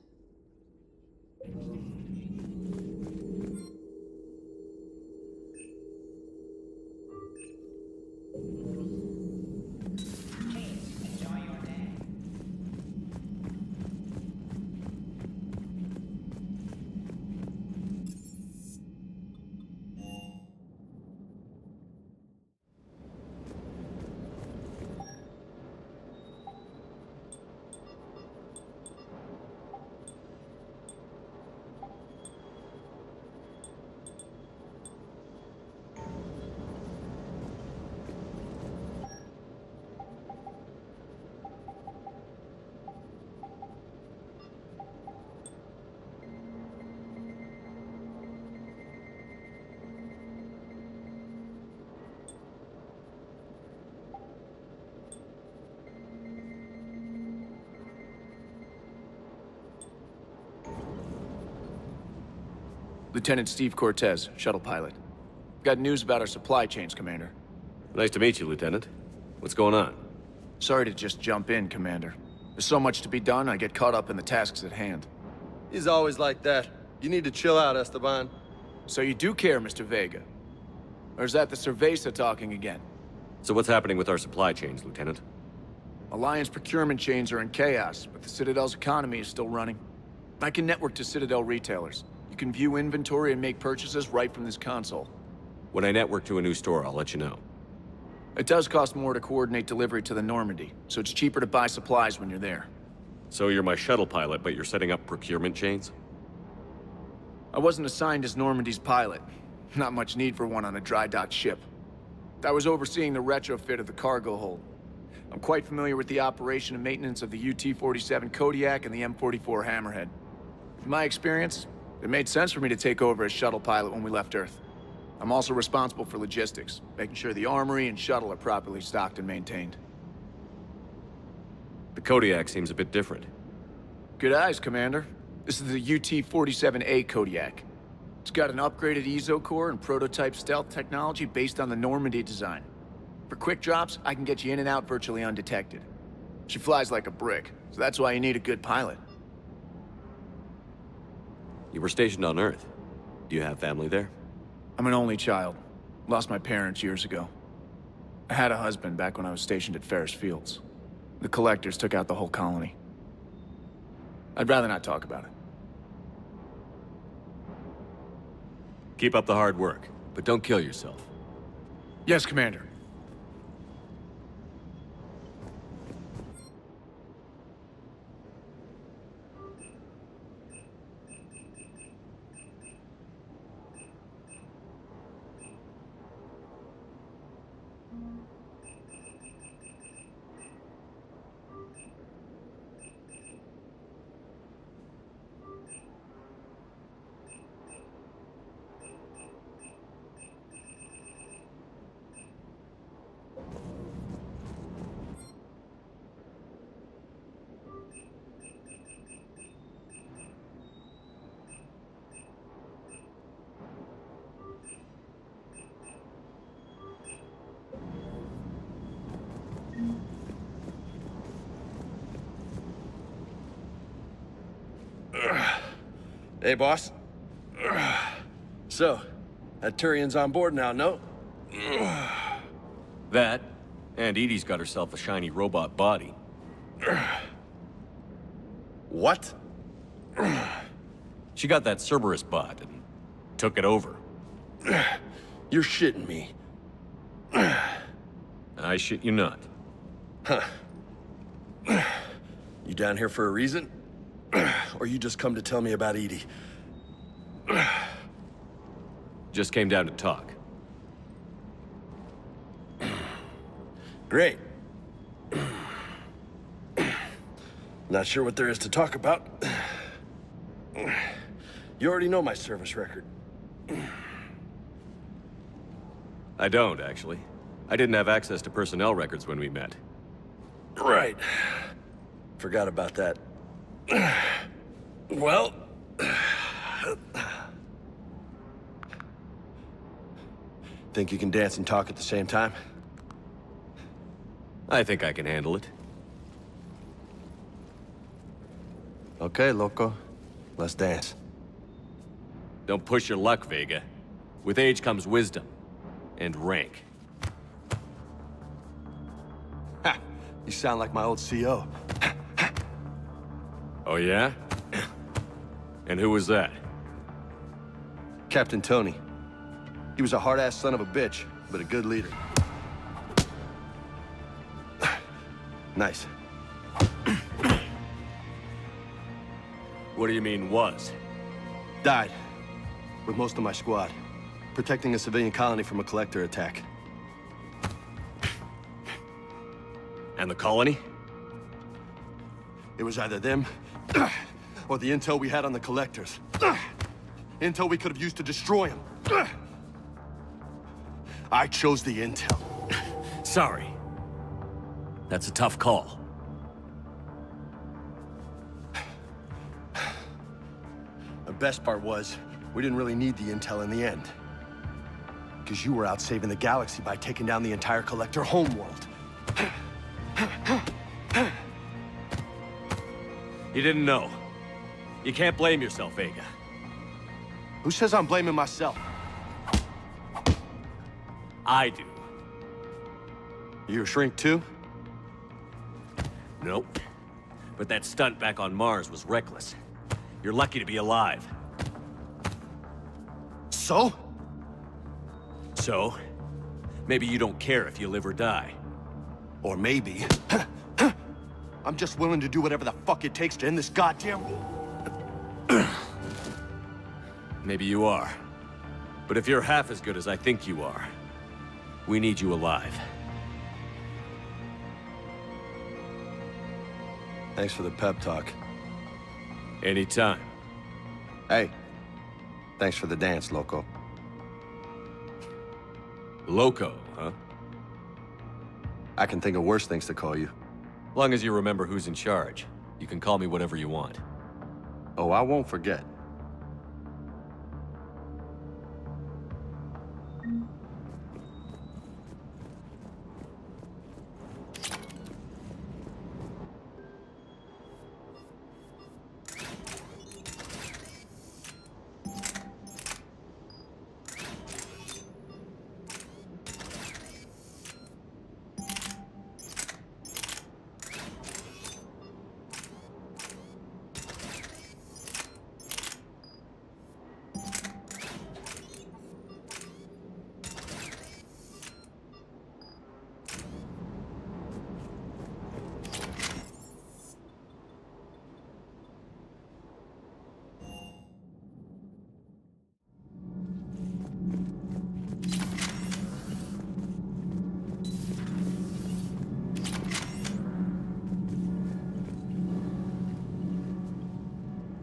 Lieutenant Steve Cortez, shuttle pilot. Got news about our supply chains, Commander. Nice to meet you, Lieutenant. What's going on? Sorry to just jump in, Commander. There's so much to be done, I get caught up in the tasks at hand. He's always like that. You need to chill out, Esteban. So you do care, Mr. Vega? Or is that the Cerveza talking again? So what's happening with our supply chains, Lieutenant? Alliance procurement chains are in chaos, but the Citadel's economy is still running. I can network to Citadel retailers. You can view inventory and make purchases right from this console. When I network to a new store, I'll let you know. It does cost more to coordinate delivery to the Normandy, so it's cheaper to buy supplies when you're there. So you're my shuttle pilot, but you're setting up procurement chains? I wasn't assigned as Normandy's pilot. Not much need for one on a dry dock ship. I was overseeing the retrofit of the cargo hold. I'm quite familiar with the operation and maintenance of the UT-47 Kodiak and the M44 Hammerhead. In my experience, it made sense for me to take over as shuttle pilot when we left Earth. I'm also responsible for logistics, making sure the armory and shuttle are properly stocked and maintained. The Kodiak seems a bit different. Good eyes, Commander. This is the UT-47A Kodiak. It's got an upgraded EZO core and prototype stealth technology based on the Normandy design. For quick drops, I can get you in and out virtually undetected. She flies like a brick, so that's why you need a good pilot. You were stationed on Earth. Do you have family there? I'm an only child. Lost my parents years ago. I had a husband back when I was stationed at Ferris Fields. The Collectors took out the whole colony. I'd rather not talk about it. Keep up the hard work, but don't kill yourself. Yes, Commander. Hey, boss. So, that Turian's on board now, no? That, and Edie's got herself a shiny robot body. What? She got that Cerberus bot and took it over. You're shitting me. I shit you not. Huh. You down here for a reason? Or you just come to tell me about Edie? Just came down to talk. Great. Not sure what there is to talk about. You already know my service record. I don't, actually. I didn't have access to personnel records when we met. Right. Forgot about that. Well... Think you can dance and talk at the same time? I think I can handle it. Okay, loco. Let's dance. Don't push your luck, Vega. With age comes wisdom. And rank. Ha! You sound like my old CO. Oh, yeah? And who was that? Captain Tony. He was a hard-ass son of a bitch, but a good leader. Nice. What do you mean, was? Died. With most of my squad. Protecting a civilian colony from a collector attack. And the colony? It was either them, or the intel we had on the collectors. Intel we could have used to destroy them. I chose the intel. Sorry. That's a tough call. The best part was, we didn't really need the intel in the end. Because you were out saving the galaxy by taking down the entire collector homeworld. You didn't know. You can't blame yourself, Vega. Who says I'm blaming myself? I do. You a shrink too? Nope. But that stunt back on Mars was reckless. You're lucky to be alive. So? So? Maybe you don't care if you live or die. Or maybe... I'm just willing to do whatever the fuck it takes to end this goddamn war. Maybe you are. But if you're half as good as I think you are, we need you alive. Thanks for the pep talk. Anytime. Hey, thanks for the dance, loco. Loco, huh? I can think of worse things to call you. Long as you remember who's in charge, you can call me whatever you want. Oh, I won't forget.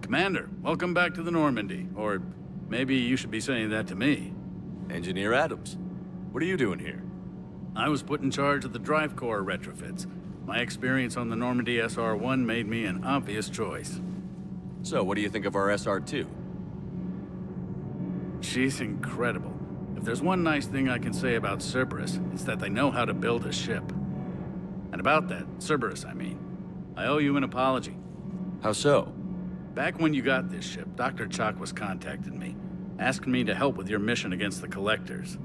Commander, welcome back to the Normandy. Or maybe you should be saying that to me. Engineer Adams, what are you doing here? I was put in charge of the drive core retrofits. My experience on the Normandy SR-1 made me an obvious choice. So, what do you think of our SR-2? She's incredible. If there's one nice thing I can say about Cerberus, it's that they know how to build a ship. And about that, Cerberus, I mean, I owe you an apology. How so? Back when you got this ship, Dr. Chakwas contacted me, asking me to help with your mission against the Collectors.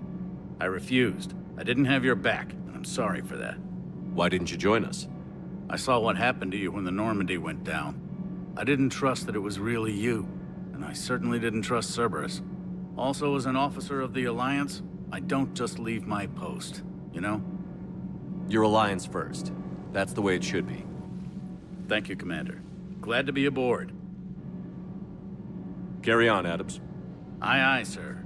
I refused. I didn't have your back, and I'm sorry for that. Why didn't you join us? I saw what happened to you when the Normandy went down. I didn't trust that it was really you, and I certainly didn't trust Cerberus. Also, as an officer of the Alliance, I don't just leave my post, you know? Your Alliance first. That's the way it should be. Thank you, Commander. Glad to be aboard. Carry on, Adams. Aye, aye, sir.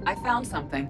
I found something.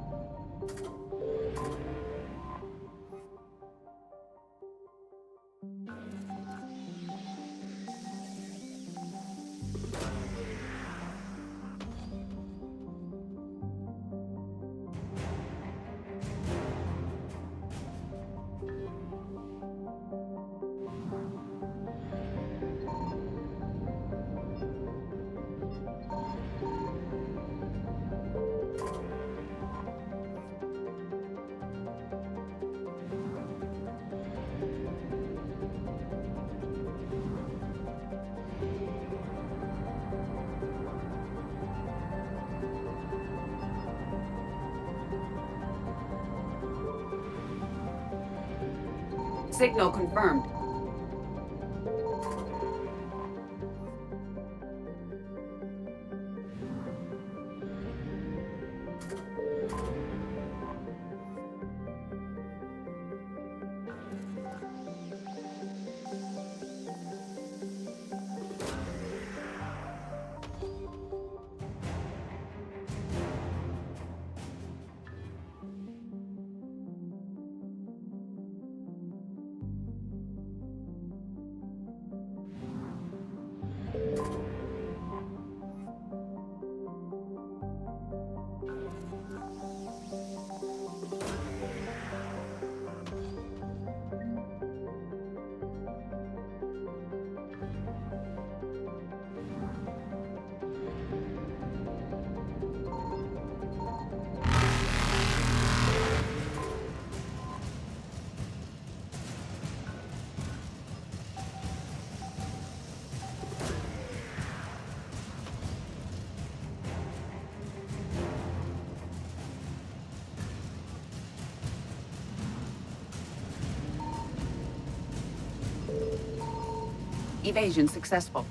Signal confirmed. Evasion successful.